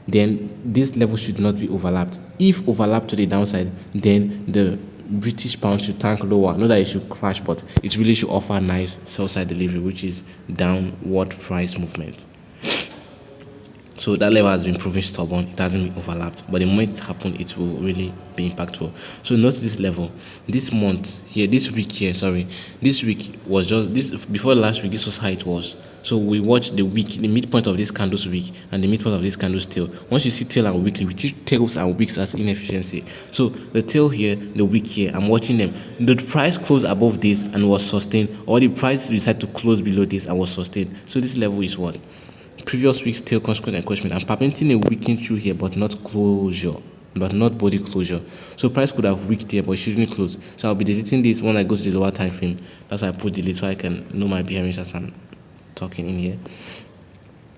[SPEAKER 1] then this level should not be overlapped. If overlapped to the downside, then the British pound should tank lower. Not that it should crash, but it really should offer a nice sell side delivery, which is downward price movement. So that level has been proven stubborn. It hasn't been overlapped. But the moment it happened, it will really be impactful. So note this level. This month here, this week here, sorry. This week was just this before last week, this was how it was. So we watched the week, the midpoint of this candle's week and the midpoint of this candle's tail. Once you see tail and weekly, we treat tails and weeks as inefficiency. So the tail here, the week here, I'm watching them. The price closed above this and was sustained, or the price decided to close below this and was sustained. So this level is what? Previous week's tail consequent encroachment. I'm permitting a weakening through here, but not closure, but not body closure. So price could have weaked here, but it shouldn't close. So I'll be deleting this when I go to the lower time frame. That's why I put delete so I can know my bearings as I'm talking in here.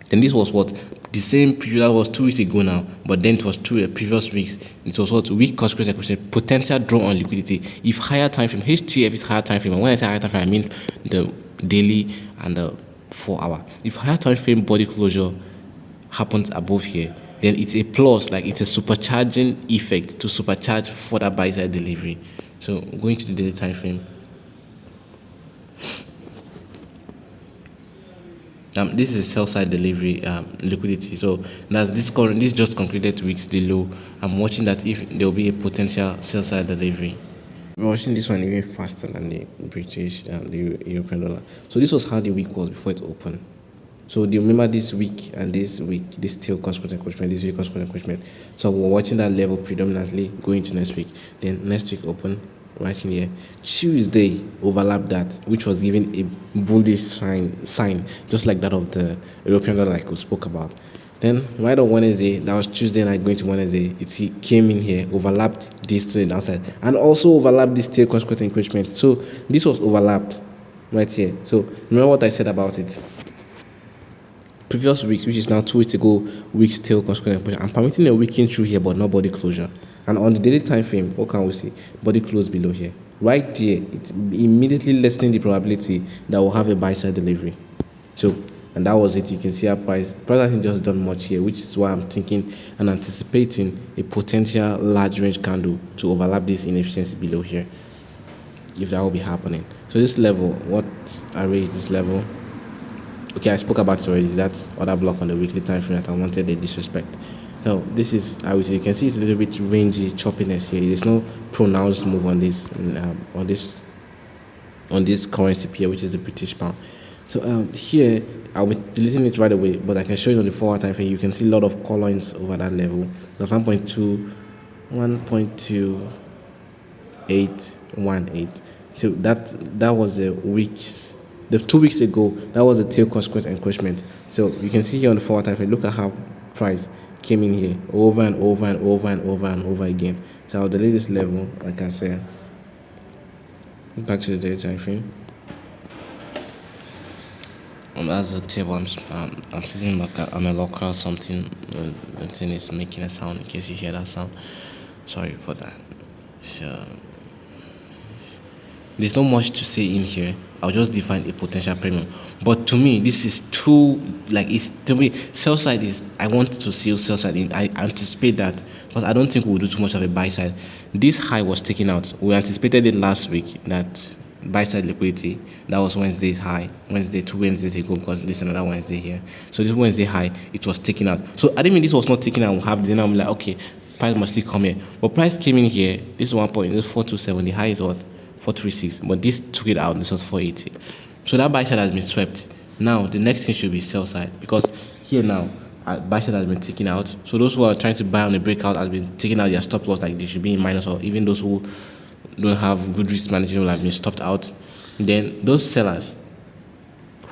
[SPEAKER 1] Then this was what the same preview that was 2 weeks ago now, but then it was 2 previous weeks. It was what weak consequent encroachment, potential draw on liquidity. If higher time frame, HTF is higher time frame, and when I say higher time frame, I mean the daily and the 4 hour. If higher time frame body closure happens above here, then it's a plus, like it's a supercharging effect to supercharge further buy side delivery. So going to the daily time frame. This is a sell side delivery liquidity. So that's this just concluded week's the low. I'm watching that if there will be a potential sell side delivery. We're watching this one even faster than the British the European dollar. So this was how the week was before it opened. So do you remember this week and this week, this tail consequent encroachment, this week consequent encroachment? So we're watching that level predominantly going to next week. Then next week open right in here. Tuesday overlapped that, which was giving a bullish sign, just like that of the European dollar like we spoke about. Then right on Wednesday, that was Tuesday night going to Wednesday, he came in here, overlapped this to the downside, and also overlapped this tail consequent encroachment. So this was overlapped right here. So remember what I said about it. Previous weeks, which is now 2 weeks ago, weeks tail consequent encroachment. I'm permitting a weekend through here, but not body closure. And on the daily time frame, what can we see? Body close below here. Right there, it's immediately lessening the probability that we'll have a buy side delivery. So, and that was it. You can see our price hasn't just done much here, which is why I'm thinking and anticipating a potential large range candle to overlap this inefficiency below here, if that will be happening. So this level, what array is this level? Okay, I spoke about it already. That other block on the weekly time frame that I wanted the disrespect. So this is, I would say, you can see it's a little bit rangy choppiness here. There's no pronounced move on this currency pair, which is the British pound. So here I'll be deleting it right away, but I can show you on the 4 hour time frame. You can see a lot of colors over that level. The 1.2, 1.2818. So that was the weeks. The 2 weeks ago, that was the tail consequent encroachment. So you can see here on the 4 hour time frame. Look at how price came in here over and over and over and over and over again. So I'll delete this level, like I said. Back to the daily time frame. That's the table. I'm sitting back on a local something. The thing is making a sound. In case you hear that sound, sorry for that. So there's not much to say in here. I'll just define a potential premium. But to me, this is too, like, it's, to me, sell side is, I want to see sell side in. I anticipate that, because I don't think we'll do too much of a buy side. This high was taken out. We anticipated it last week, that buy side liquidity. That was Wednesday's high. Wednesday, 2 Wednesdays ago, because this is another Wednesday here. So this Wednesday high, it was taken out. So I didn't mean this was not taken out. We'll have then I'm like, okay, price must still come here. But price came in here. This is 1 point, this is 427. The high is what? 436, but this took it out. This was 480. So that buy side has been swept. Now the next thing should be sell side, because here now buy side has been taken out. So those who are trying to buy on the breakout has been taking out their stop loss, like they should be in minus, or even those who don't have good risk management will have been stopped out. Then those sellers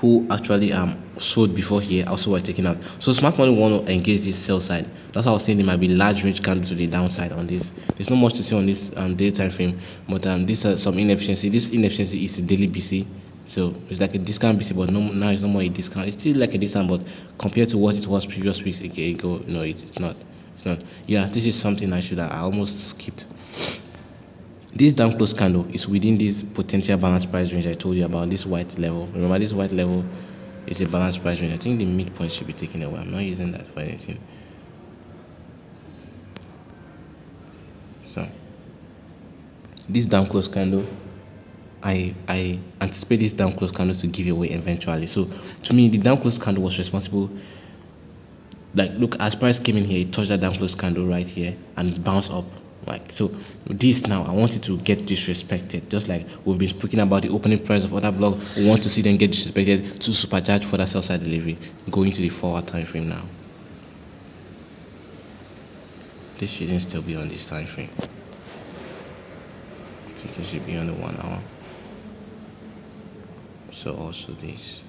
[SPEAKER 1] who actually sold before here also were taking out. So smart money want to engage this sell side. That's why I was saying there might be large range candle to the downside on this. There's not much to see on this day time frame, but this some inefficiency. This inefficiency is daily BC. So it's like a discount BC, but no, now it's no more a discount. It's still like a discount, but compared to what it was previous weeks ago, no, it's not. It's not. Yeah, this is something I almost skipped. This down close candle is within this potential balance price range I told you about, this white level. Remember, this white level is a balance price range. I think the midpoint should be taken away. I'm not using that for anything. So this down close candle, I anticipate this down close candle to give away eventually. So to me, the down close candle was responsible. Like, look, as price came in here, it touched that down close candle right here and it bounced up. Like, so this now, I want it to get disrespected. Just like we've been speaking about the opening price of other blocks, we want to see them get disrespected to supercharge for that sell side delivery. Going to the 4-hour time frame now. This shouldn't still be on this time frame. I think it should be on the 1 hour. So also this.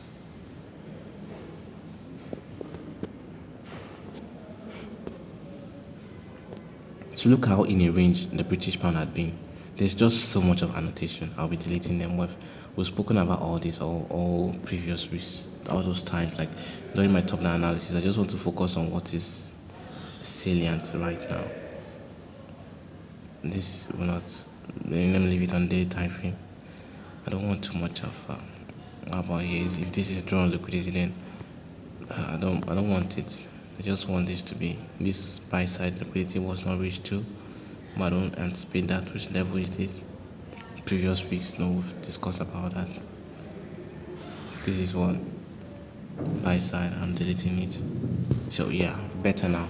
[SPEAKER 1] So look how in a range the British pound had been. There's just so much of annotation. I'll be deleting them. We've spoken about all this all previous weeks, all those times. Like during my top down analysis, I just want to focus on what is salient right now. This will not. Let me leave it on daily time frame. I don't want too much of. How about here? If this is drawn liquidity, then I don't want it. I just want this to be, this buy side liquidity was not reached too, but I don't anticipate that. Which level is this? Previous weeks, no, we've discussed about that. This is what buy side, I'm deleting it. So yeah, better now.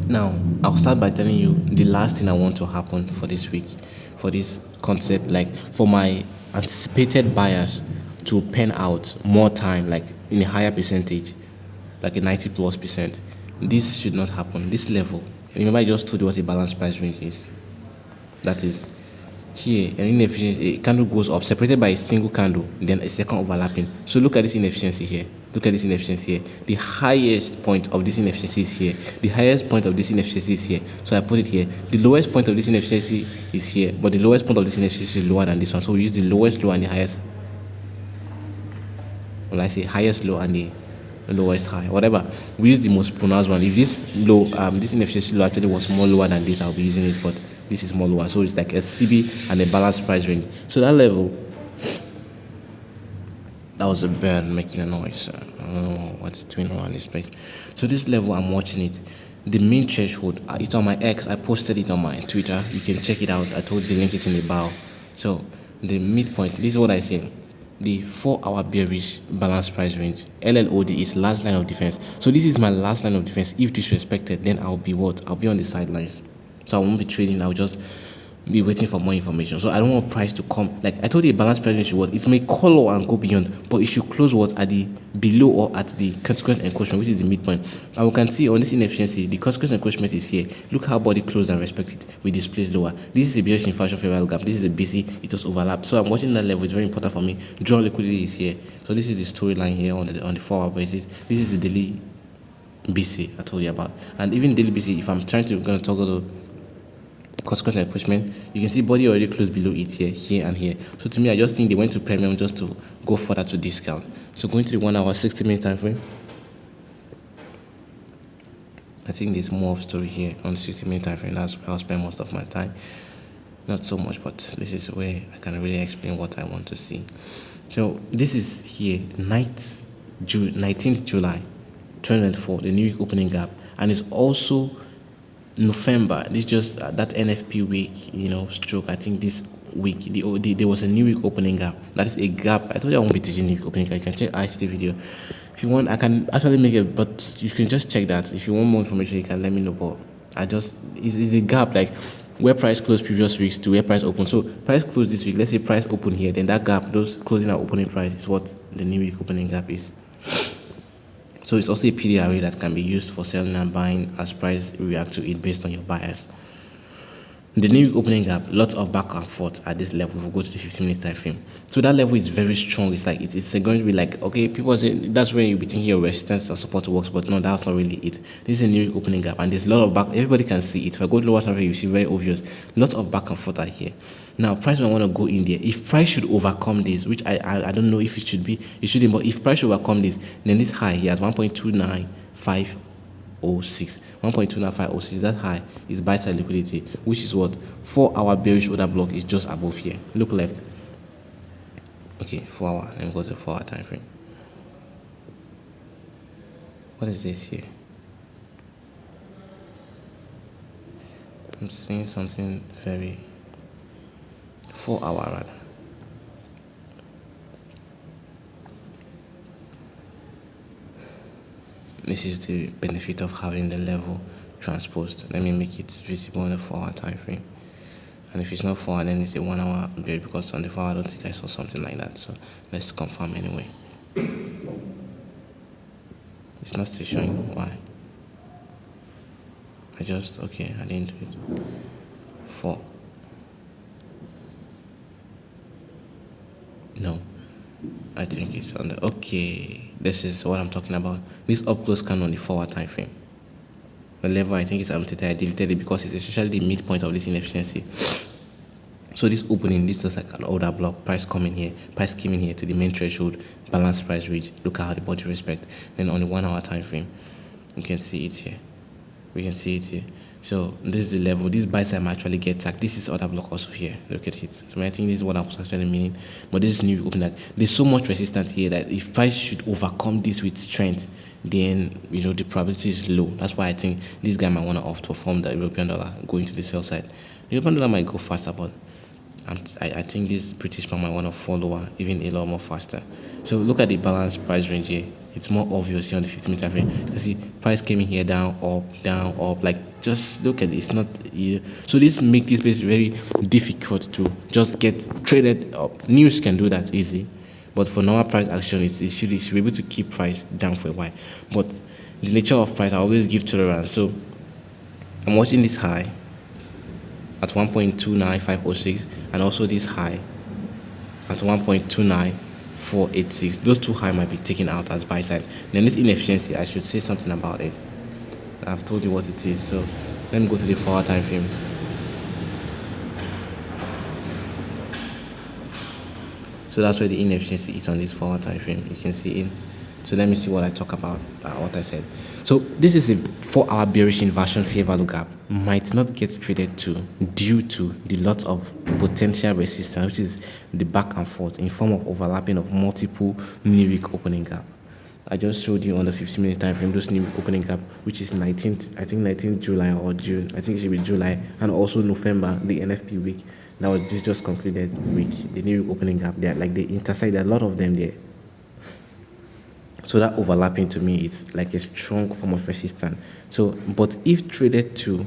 [SPEAKER 1] Now I'll start by telling you the last thing I want to happen for this week, for this concept, like for my anticipated buyers to pen out more time, like in a higher percentage, like a 90+%. This should not happen. This level, remember I just told you what a balanced price range is. That is here, an inefficiency, a candle goes up, separated by a single candle, then a second overlapping. So look at this inefficiency here. Look at this inefficiency here. The highest point of this inefficiency is here. The highest point of this inefficiency is here. So I put it here. The lowest point of this inefficiency is here, but the lowest point of this inefficiency is lower than this one. So we use the lowest low and the highest. Well, I say highest low and the lowest high, whatever. We use the most pronounced one. If this low, this inefficiency low actually was more lower than this, I'll be using it, but this is more lower. So it's like a CB and a balanced price range. So that level, that was a bird making a noise. I don't know what's doing around this place. So this level, I'm watching it. The main threshold, it's on my X. I posted it on my Twitter. You can check it out. I told the link is in the bio. So the midpoint, this is what I say. The 4-hour bearish balanced price range, LLOD, is last line of defense. So this is my last line of defense. If disrespected, then I'll be what? I'll be on the sidelines. So I won't be trading. I'll just be waiting for more information. So I don't want price to come. Like I told you, a balanced price range should what? It may color and go beyond, but it should close what? At the below or at the consequence encroachment, which is the midpoint. And we can see on this inefficiency, the consequence encroachment is here. Look how body closed and respect it. We displace lower. This is a bearish inversion favorable gap. This is a BC. It was overlapped. So I'm watching that level. It's very important for me. Draw liquidity is here. So this is the storyline here on the 4-hour basis. This is the daily BC I told you about. And even daily BC, if I'm trying to toggle the consequence encroachment, you can see body already closed below it here and here. So to me, I just think they went to premium just to go further to discount. So going to the 1 hour 60-minute time frame, I think there's more of story here on the 60-minute time frame. That's where I'll spend most of my time. Not so much, but this is where I can really explain what I want to see. So this is here, 19th July 2024, the new week opening gap, and it's also November. This just that NFP week, stroke. I think this week there was a new week opening gap. That is a gap. I told you I won't be teaching new week opening gap. You can check ICT video if you want. I can actually make it, but you can just check that. If you want more information, you can let me know. But it's a gap, like where price closed previous weeks to where price opened. So price closed this week. Let's say price open here, then that gap, those closing and opening price, is what the new week opening gap is. So it's also a PD array that can be used for selling and buying as price react to it based on your bias. The new week opening gap, lots of back and forth at this level. If we go to the 15-minute time frame, so that level is very strong. It's like it's going to be like, okay, people say that's when you'll be thinking your resistance or support works, but no, that's not really it. This is a new week opening gap, and there's a lot of back. Everybody can see it. If I go to lower time frame, you see very obvious. Lots of back and forth are here. Now, price might want to go in there. If price should overcome this, which I don't know if it should be, it shouldn't. But if price should overcome this, then this high here at 1.29506, 1.29506, that high is buy side liquidity, which is what 4-hour bearish order block is just above here. Look left. Okay, 4 hour. Let me go to the 4 hour time frame. What is this here? I'm seeing something very 4 hour rather. This is the benefit of having the level transposed. Let me make it visible on the 4 hour time frame. And if it's not 4 hour, then it's a 1 hour period, because on the 4 hour I don't think I saw something like that. So let's confirm anyway. It's not still showing. Why? I didn't do it. 4. No, I think it's on the, okay, this is what I'm talking about. This up close scan on the 4 hour time frame. The level, I think it's annotated. I deleted it because it's essentially the midpoint of this inefficiency. So this opening, this is like an order block. Price coming here, price came in here to the main threshold, balance price reach. Look at how the body respect. Then on the 1 hour time frame, you can see it here. We can see it here. So this is the level. This buy side might actually get tagged. This is other block also here. Look at it. So I think this is what I was actually meaning. But this is new opening. Like, there's so much resistance here that if price should overcome this with strength, then the probability is low. That's why I think this guy might want to outperform the European dollar going to the sell side. The European dollar might go faster, but I think this British pound might want to fall lower, even a lot more faster. So look at the balance price range here. It's more obvious here on the 50-minute time frame. You can see price came in here, down, up. Like, just look at it. It's not here. So this makes this place very difficult to just get traded up. News can do that easy, but for normal price action, it should be able to keep price down for a while. But the nature of price, I always give tolerance. So I'm watching this high at 1.29506, and also this high at 1.29486. Those two high might be taken out as buy side. Then this inefficiency, I should say something about it. I've told you what it is. So let me go to the 4 hour time frame. So that's where the inefficiency is on this 4 hour time frame. You can see it. So let me see what I talk about, what I said. So this is a 4 hour bearish inversion fair value gap. Might not get traded to due to the lot of potential resistance, which is the back and forth in form of overlapping of multiple new week opening gap. I just showed you on the 15-minute time frame those new week opening gap, which is 19th July or June. I think it should be July, and also November, the NFP week. Now this just concluded week, the new week opening gap. They are like they intersect. There are a lot of them there. So that overlapping to me is like a strong form of resistance. So, but if traded to,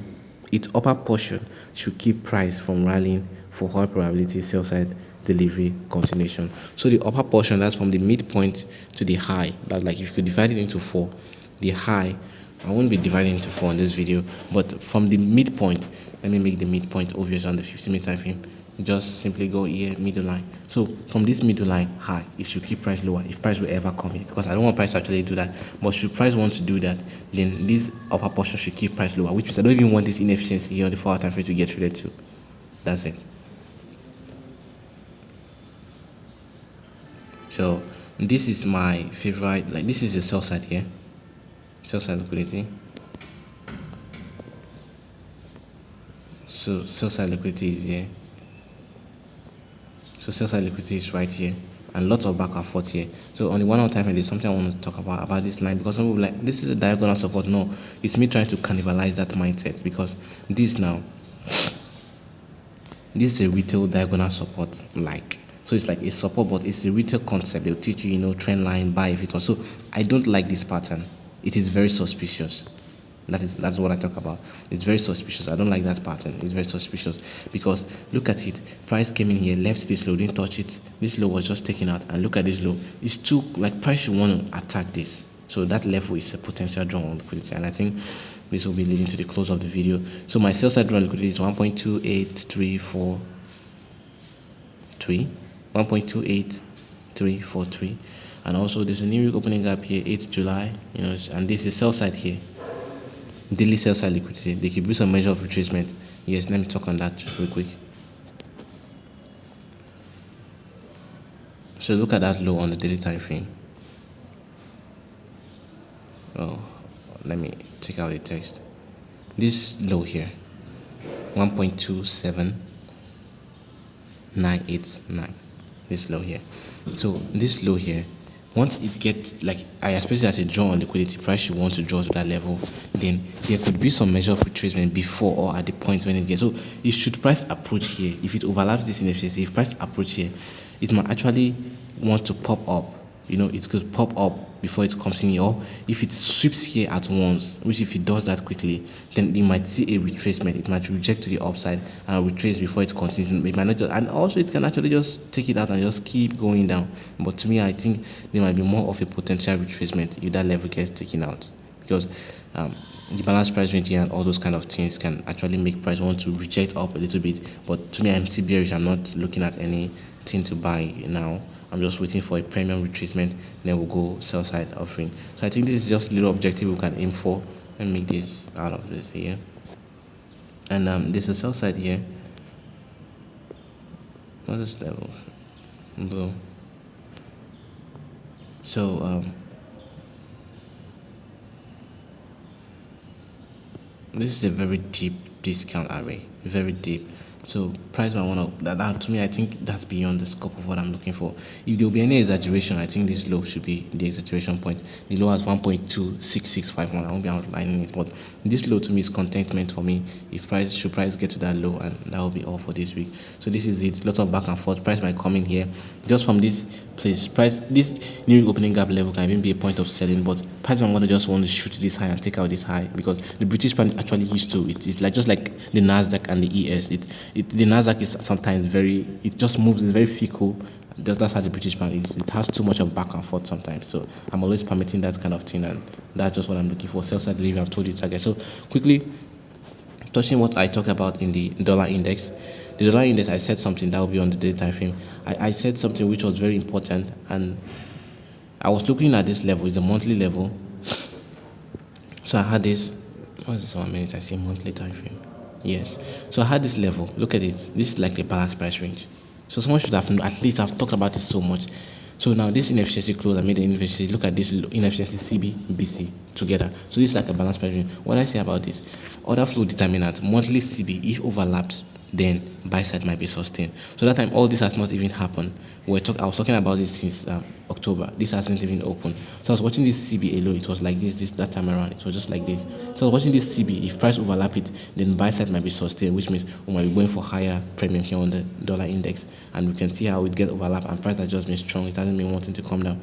[SPEAKER 1] its upper portion should keep price from rallying for high probability sell side delivery continuation. So the upper portion, that's from the midpoint to the high. That's like if you could divide it into 4, the high, I won't be dividing into 4 in this video, but from the midpoint, let me make the midpoint obvious on the 15-minute time frame. Just simply go here, middle line. So from this middle line high, it should keep price lower if price will ever come here, because I don't want price to actually do that. But should price want to do that, then this upper portion should keep price lower, which means I don't even want this inefficiency here on the 4 hour time frame to get traded to. That's it. So this is my favorite, like this is the sell side here, sell side liquidity. So sell side liquidity is here. So sell side liquidity is right here, and lots of back and forth here. So on the 1 hour time frame, there's something I want to talk about this line, because some people like, this is a diagonal support. No, it's me trying to cannibalize that mindset, because this is a retail diagonal support, like, so it's like a support, but it's a retail concept. They'll teach you, trend line, buy if it was. So I don't like this pattern. It is very suspicious. That's what I talk about. It's very suspicious. I don't like that pattern. It's very suspicious, because look at it. Price came in here, left this low, didn't touch it. This low was just taken out, and look at this low. It's too, like, price should want to attack this. So that level is a potential draw on liquidity, and I think this will be leading to the close of the video. So my sell side draw on liquidity is 1.28343, 1.28343, and also there's a new week opening gap here, 8th July, and this is sell side here, daily sell side liquidity. They could do some measure of retracement. Yes, let me talk on that real quick. So look at that low on the daily time frame. Oh, let me take out the text. This low here, 1.27989. This low here. So this low here, once it gets, like, I expect it as a draw on liquidity, price you want to draw to that level, then there could be some measure of retracement before or at the point when it gets. So if should price approach here, if it overlaps this inefficiency, if price approach here, it might actually want to pop up. It could pop up before it comes in here, or if it sweeps here at once, which if it does that quickly, then it might see a retracement. It might reject to the upside and retrace before it continues. It might not just, and also it can actually just take it out and just keep going down. But to me, I think there might be more of a potential retracement if that level gets taken out, because the balance price range and all those kind of things can actually make price want to reject up a little bit. But to me, I'm still bearish. I'm not looking at anything to buy now. I'm just waiting for a premium retracement, then we'll go sell side offering. So I think this is just a little objective we can aim for and make this out of this here. And there's a sell side here. What is level? Blue. So this is a very deep discount array, very deep. So price might want to, that to me, I think that's beyond the scope of what I'm looking for. If there will be any exaggeration, I think this low should be the exaggeration point. The low has 1.26651. I won't be outlining it, but this low to me is contentment for me. If price get to that low, and that will be all for this week. So this is it. Lots of back and forth. Price might come in here just from this place. This new opening gap level can even be a point of selling, but price might just want to shoot this high and take out this high, because the British pound actually used to it. It's like just like the Nasdaq and the ES. The Nasdaq is sometimes it just moves. It's very fickle. That's how the British pound is. It has too much of back and forth sometimes. So I'm always permitting that kind of thing, and that's just what I'm looking for. Sell side delivery, I've told you target. So quickly touching what I talked about in the dollar index. The dollar index, I said something that will be on the daily time frame. I said something which was very important, and I was looking at this level. It's a monthly level. So I had this. What is this 1 minute? I say monthly time frame. Yes. So I had this level. Look at it. This is like a balanced price range. So someone should have at least have talked about it so much. So now this inefficiency close, I made the inefficiency. Look at this inefficiency CB, BC together. So this is like a balanced price range. What I say about this? Order flow determinant, monthly CB, if overlaps, then buy side might be sustained. So that time all this has not even happened. I was talking about this since October. This hasn't even opened. So I was watching this CB alone. It was like this that time around. It was just like this. So I was watching this CB. If price overlap it, then buy side might be sustained, which means we might be going for higher premium here on the dollar index. And we can see how it get overlap, and price has just been strong. It hasn't been wanting to come down.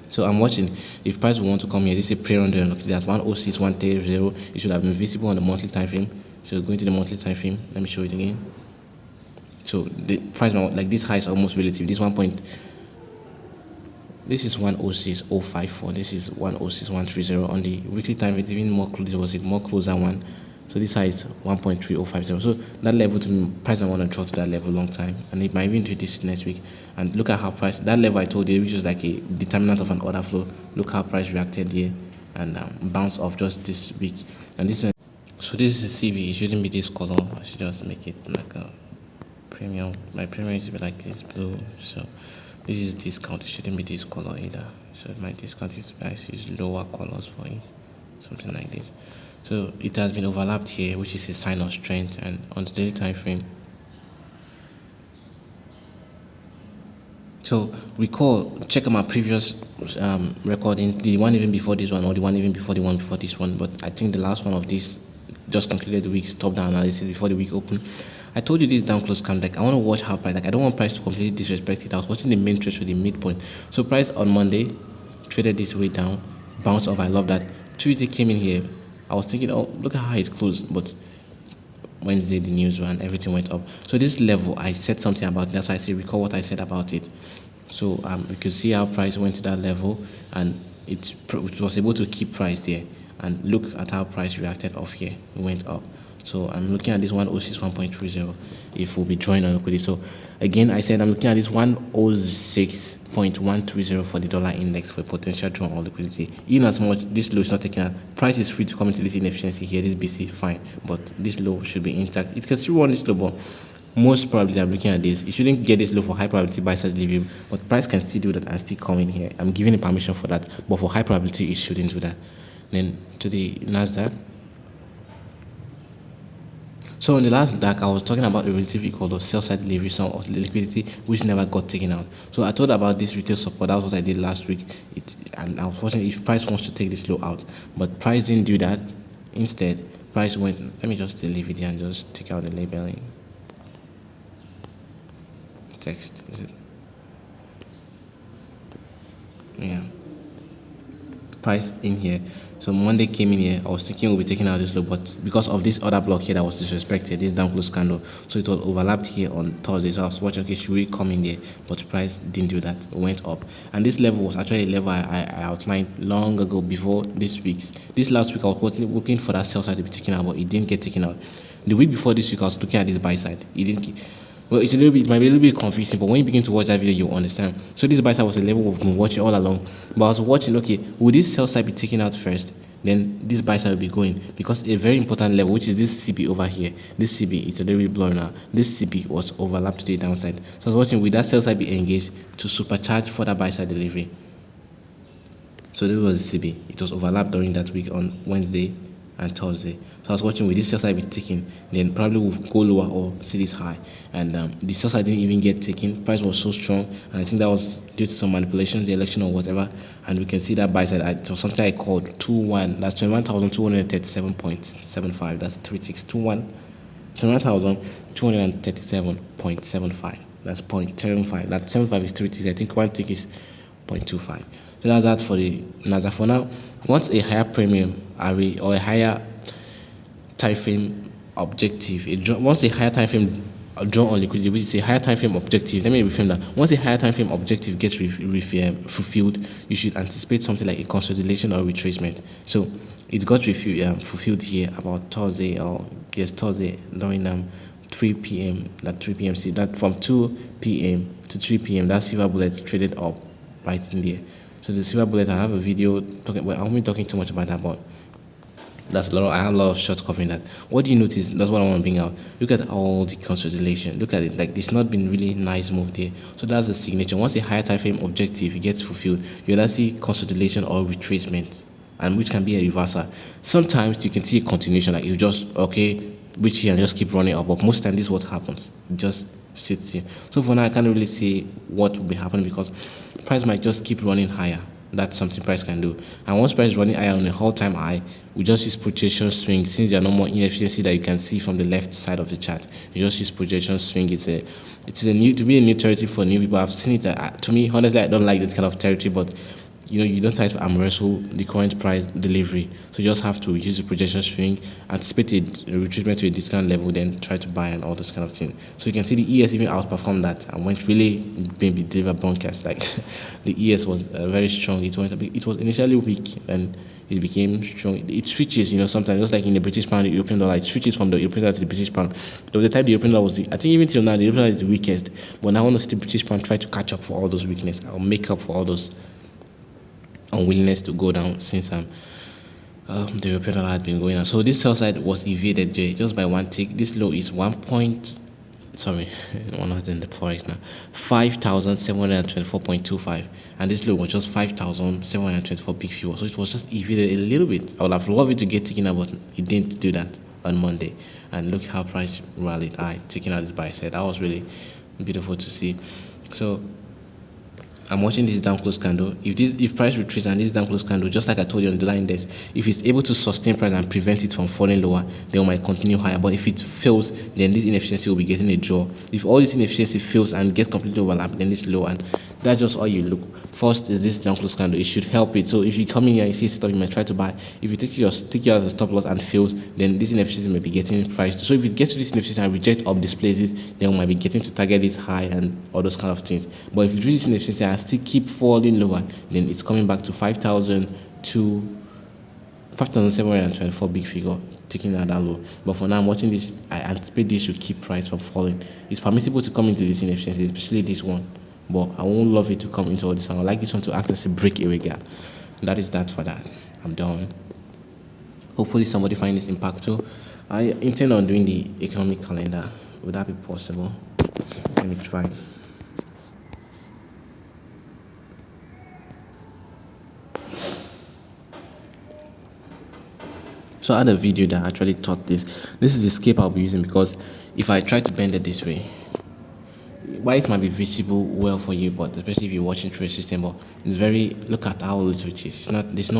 [SPEAKER 1] So I'm watching. If price will want to come here, this is a prayer on the that 106, 130. It should have been visible on the monthly time frame. So going to the monthly time frame, let me show it again. So the price, like this high is almost relative. This this is 106.054. This is 106.130. On the weekly time, it's even more close. It was a more closer one. So this high is 1.3050. So that level, to me, price might want to draw to that level long time, and it might even do this next week. And look at how price, that level I told you, which was like a determinant of an order flow. Look how price reacted here and bounce off just this week. And this is, so this is a CB. It shouldn't be this color. I should just make it like a premium. My premium is like this blue. So this is discount. It shouldn't be this color either. So my discount is, I use lower colors for it, something like this. So it has been overlapped here, which is a sign of strength. And on the daily time frame, so recall, check out my previous recording, the one even before this one, or the one even before the one before this one. But I think the last one of this just concluded the week's top down analysis before the week open. I told you this down close cam, like I want to watch how price, like I don't want price to completely disrespect it. I was watching the main trade for the midpoint. So price on Monday traded this way down, bounced off. I love that. Tuesday came in here. I was thinking, oh, look at how it's closed, but Wednesday the news ran, everything went up. So this level, I said something about it. That's why I say recall what I said about it. So you could see how price went to that level, and it was able to keep price there, and look at how price reacted off here. It went up. So I'm looking at this 106 1.30 if we'll be drawing on liquidity. So again, I said I'm looking at this 106.130 for the dollar index for potential draw on liquidity. In as much this low is not taken out, price is free to come into this inefficiency here, this BC, fine, but this low should be intact. It can still run this low, but most probably I'm looking at this. It shouldn't get this low for high probability buy side delivery, but price can still do that and still come in here. I'm giving it permission for that, but for high probability, it shouldn't do that. Then to the Nasdaq. So in the last deck, I was talking about the relative equal of sell side delivery sum of liquidity, which never got taken out. So I told about this retail support. That was what I did last week. And I was watching if price wants to take this low out, but price didn't do that. Instead, price went. Let me just leave it here and just take out the labeling. Text is it? Yeah. Price in here. So Monday came in here. I was thinking we'll be taking out this low, but because of this other block here that was disrespected, this down close candle, so it was overlapped here on Thursday. So I was watching, okay, should we come in there? But price didn't do that. It went up, and this level was actually a level I outlined long ago before this week's. This last week I was looking for that sell side to be taken out, but it didn't get taken out. The week before this week I was looking at this buy side. It didn't. Well, it might be a little bit confusing, but when you begin to watch that video, you understand. So this buy side was a level we've been watching all along. But I was watching, okay, will this sell side be taken out first? Then this buy side will be going, because a very important level, which is this CB over here. This CB, it's a little bit blurry now. This CB was overlapped to the downside. So I was watching, will that sell side be engaged to supercharge further buy side delivery? So this was the CB. It was overlapped during that week on Wednesday and Thursday. So I was watching, with this sell side be taken, then probably will go lower or see this high. And the sell side didn't even get taken. Price was so strong, and I think that was due to some manipulations, the election or whatever. And we can see that buy side. It was something I called 2-1. That's 21,237.75. That's 21,237.75. That's 0.75. That 75 is 3 ticks. I think 1 tick is 0.25. So that's that for the Nasdaq. For now, once a higher premium array or a higher time frame objective, once a higher time frame draw on liquidity, which is a higher time frame objective, let me reframe that. Once a higher time frame objective gets fulfilled, you should anticipate something like a consolidation or retracement. So it got fulfilled here about Thursday, or yes, Thursday during 3 p.m. That 3 p.m. See that from 2 p.m. to 3 p.m. that silver bullet traded up right in there. So the silver bullet, I have a video talking. Well, I won't be talking too much about that, but that's a lot. I have a lot of shots covering that. What do you notice? That's what I want to bring out. Look at all the consolidation. Look at it. Like, it's not been really nice move there. So that's the signature. Once a higher time frame objective gets fulfilled, you'll see consolidation or retracement, and which can be a reversal. Sometimes you can see a continuation, like you just reach here and just keep running up. But most times this is what happens. It just sits here. So for now, I can't really say what will be happening, because price might just keep running higher. That's something price can do. And once price is running higher on a all-time high, we just use projection swing. Since there are no more inefficiency that you can see from the left side of the chart, you just use projection swing. It's a new territory for new people. I've seen it. To me, honestly, I don't like this kind of territory, but you don't try to arm wrestle the current price delivery. So you just have to use the projection swing, anticipate a retracement to a discount level, then try to buy and all those kind of things. So you can see the ES even outperformed that and went really maybe deliver bunkers. Like the ES was very strong. It was initially weak and it became strong. It switches, sometimes, just like in the British pound, the European dollar, it switches from the European dollar to the British pound. There was the time the European dollar was, I think even till now, the European dollar is the weakest. But now I want to see the British pound try to catch up for all those weaknesses, or make up for all those unwillingness to go down since the European dollar had been going on. So this sell side was evaded just by 1 tick. This low is one not in the Forex now, 5,724.25, and this low was just 5,724 big fuel. So it was just evaded a little bit. I would have loved it to get taken out, but it didn't do that on Monday. And look how price rallied. Taking out this buy side. That was really beautiful to see. So I'm watching this down close candle. If price retreats and this down close candle, just like I told you on the line index, if it's able to sustain price and prevent it from falling lower, then we might continue higher. But if it fails, then this inefficiency will be getting a draw. If all this inefficiency fails and gets completely overlapped, then it's low, and That's just all you look. First is this down close candle. It should help it. So if you come in here and you see stuff, you might try to buy. If you take your as a stop loss and fails, then this inefficiency may be getting priced. So if it gets to this inefficiency and reject up displays it, then we might be getting to target this high and all those kind of things. But if you do this inefficiency and still keep falling lower, then it's coming back to 5,000 to 5,724 big figure, taking that down low. But for now, I'm watching this. I anticipate this should keep price from falling. It's permissible to come into this inefficiency, especially this one. But I won't love it to come into all this. I would like this one to act as a breakaway gap. That is that for that. I'm done. Hopefully, somebody find this impactful. I intend on doing the economic calendar. Would that be possible? Let me try. So I had a video that actually taught this. This is the scape I'll be using because if I try to bend it this way, white might be visible well for you, but especially if you're watching through a system, but it's very, look at how little it is. There's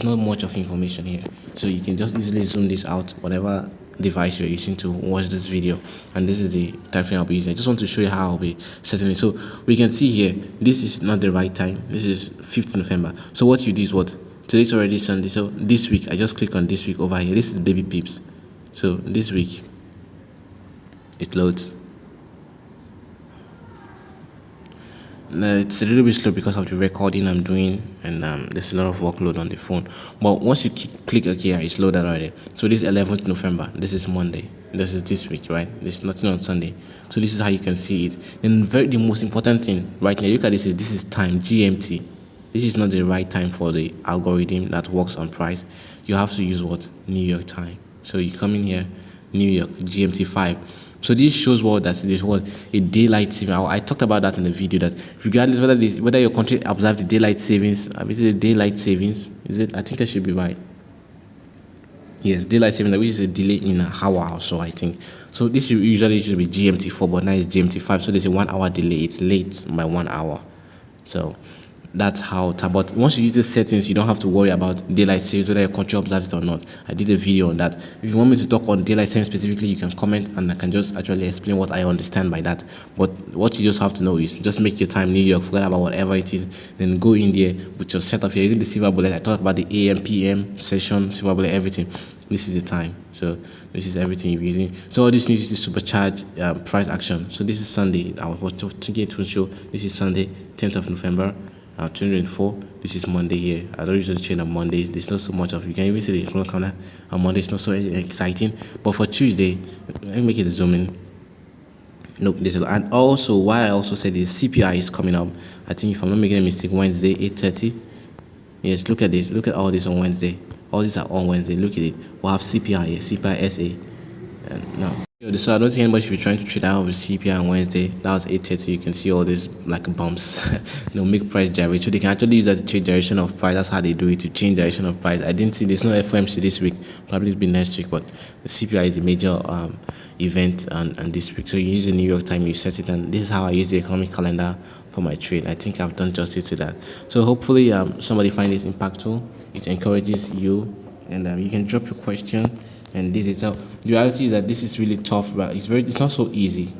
[SPEAKER 1] not much of information here. So you can just easily zoom this out, whatever device you're using to watch this video. And this is the time frame I'll be using. I just want to show you how I'll be setting it. So we can see here, this is not the right time. This is 5th November. So what you do is what? Today's already Sunday. So this week, I just click on this week over here. This is baby peeps. So this week, it loads. It's a little bit slow because of the recording I'm doing, and there's a lot of workload on the phone. But once you click OK, it's loaded already. So this is 11th November. This is Monday. This is this week, right? There's nothing on Sunday. So this is how you can see it. Then the most important thing right now, look at this. This is time GMT. This is not the right time for the algorithm that works on price. You have to use what? New York time. So you come in here, New York GMT 5. So this shows what that is what a daylight saving. I talked about that in the video that regardless whether your country observe the daylight savings, the daylight savings, is it? I think I should be right. Yes, daylight saving, which is a delay in an hour or so, I think. So this should usually be GMT 4, but now it's GMT 5. So there's a 1 hour delay. It's late by 1 hour. So that's how. But once you use the settings, you don't have to worry about daylight savings, whether your country observes it or not. I did a video on that. If you want me to talk on daylight savings specifically, you can comment and I can just actually explain what I understand by that. But what you just have to know is just make your time New York, forget about whatever it is, then go in there with your setup here. Using the silver bullet, I talked about the AM, PM session, silver bullet, everything. This is the time. So this is everything you're using. So all this news is supercharge price action. So this is Sunday. I was thinking to show this is Sunday, 10th of November. 2004. This is Monday here. I don't usually trade on Mondays. There's not so much of, you can even see the small counter on Monday. It's not so exciting. But for Tuesday, let me make it zoom in. No, and also why I also said the CPI is coming up. I think if I'm not making a mistake, Wednesday 8:30. Yes, look at this. Look at all this on Wednesday. All these are on Wednesday. Look at it. We'll have CPI here, CPI SA, and now. So I don't think anybody should be trying to trade out with CPI on Wednesday. That was 8:30. You can see all these like bumps. They'll make price gyrate. So they can actually use that to change direction of price. That's how they do it, to change direction of price. I didn't see there's no FOMC this week. Probably it'll be next week. But the CPI is a major event and this week. So you use the New York time, you set it, and this is how I use the economic calendar for my trade. I think I've done justice to that. So hopefully somebody find this impactful. It encourages you, and you can drop your question. And this is how the reality is that this is really tough, but it's not so easy.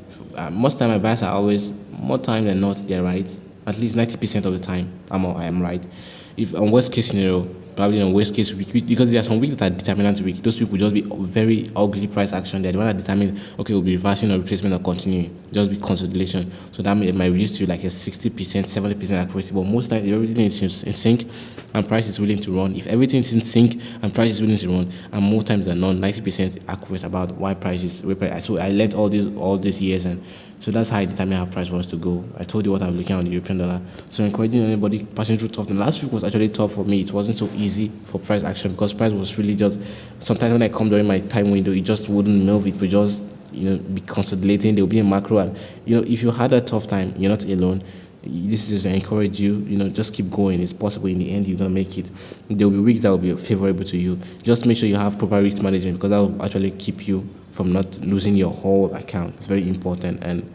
[SPEAKER 1] Most time my buyers are always, more time than not, they're right. At least 90% of the time I am right. If on worst case scenario, probably on worst case week, because there are some weeks that are determinant week. Those weeks will just be very ugly price action. They're the one that determine, okay, we'll be reversing or retracement or continuing. Just be consolidation. So that might reduce to like a 60%, 70% accuracy. But most times, if everything is in sync and price is willing to run, if everything is in sync and price is willing to run, and more times than not, 90% accurate about why price is. So I learned all these years, and so that's how I determine how price wants to go. I told you what I'm looking at on the European dollar. So encouraging anybody passing through tough. The last week was actually tough for me. It wasn't so easy for price action because price was really just, sometimes when I come during my time window, it just wouldn't move. It would just, be consolidating. There will be a macro, and if you had a tough time, you're not alone. This is to encourage you, just keep going. It's possible in the end you're gonna make it. There will be weeks that will be favorable to you. Just make sure you have proper risk management, because that will actually keep you from not losing your whole account. It's very important. And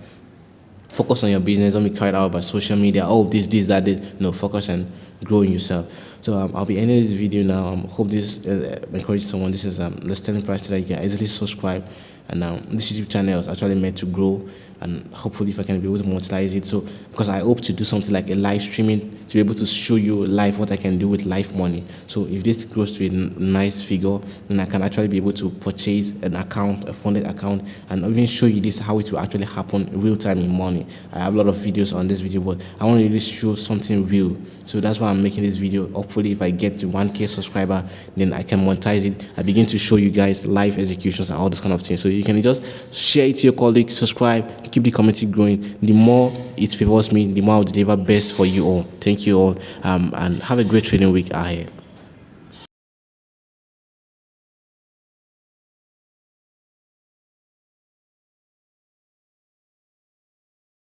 [SPEAKER 1] focus on your business. Don't be carried out by social media. Oh, this, that. No, focus on growing yourself. So I'll be ending this video now. Hope this encourages someone. This is the selling price that you can easily subscribe, and this YouTube channel is actually meant to grow, and hopefully if I can be able to monetize it. So because I hope to do something like a live streaming to be able to show you live what I can do with live money. So if this grows to a nice figure, then I can actually be able to purchase an account, a funded account, and even show you this how it will actually happen real time in money. I have a lot of videos on this video, but I want to really show something real. So that's why I'm making this video. Hopefully if I get to 1K subscriber, then I can monetize it. I begin to show you guys live executions and all this kind of things. So you can just share it to your colleagues, subscribe, keep the community growing. The more it favors me, the more I'll deliver best for you all. Thank you all, and have a great trading week ahead.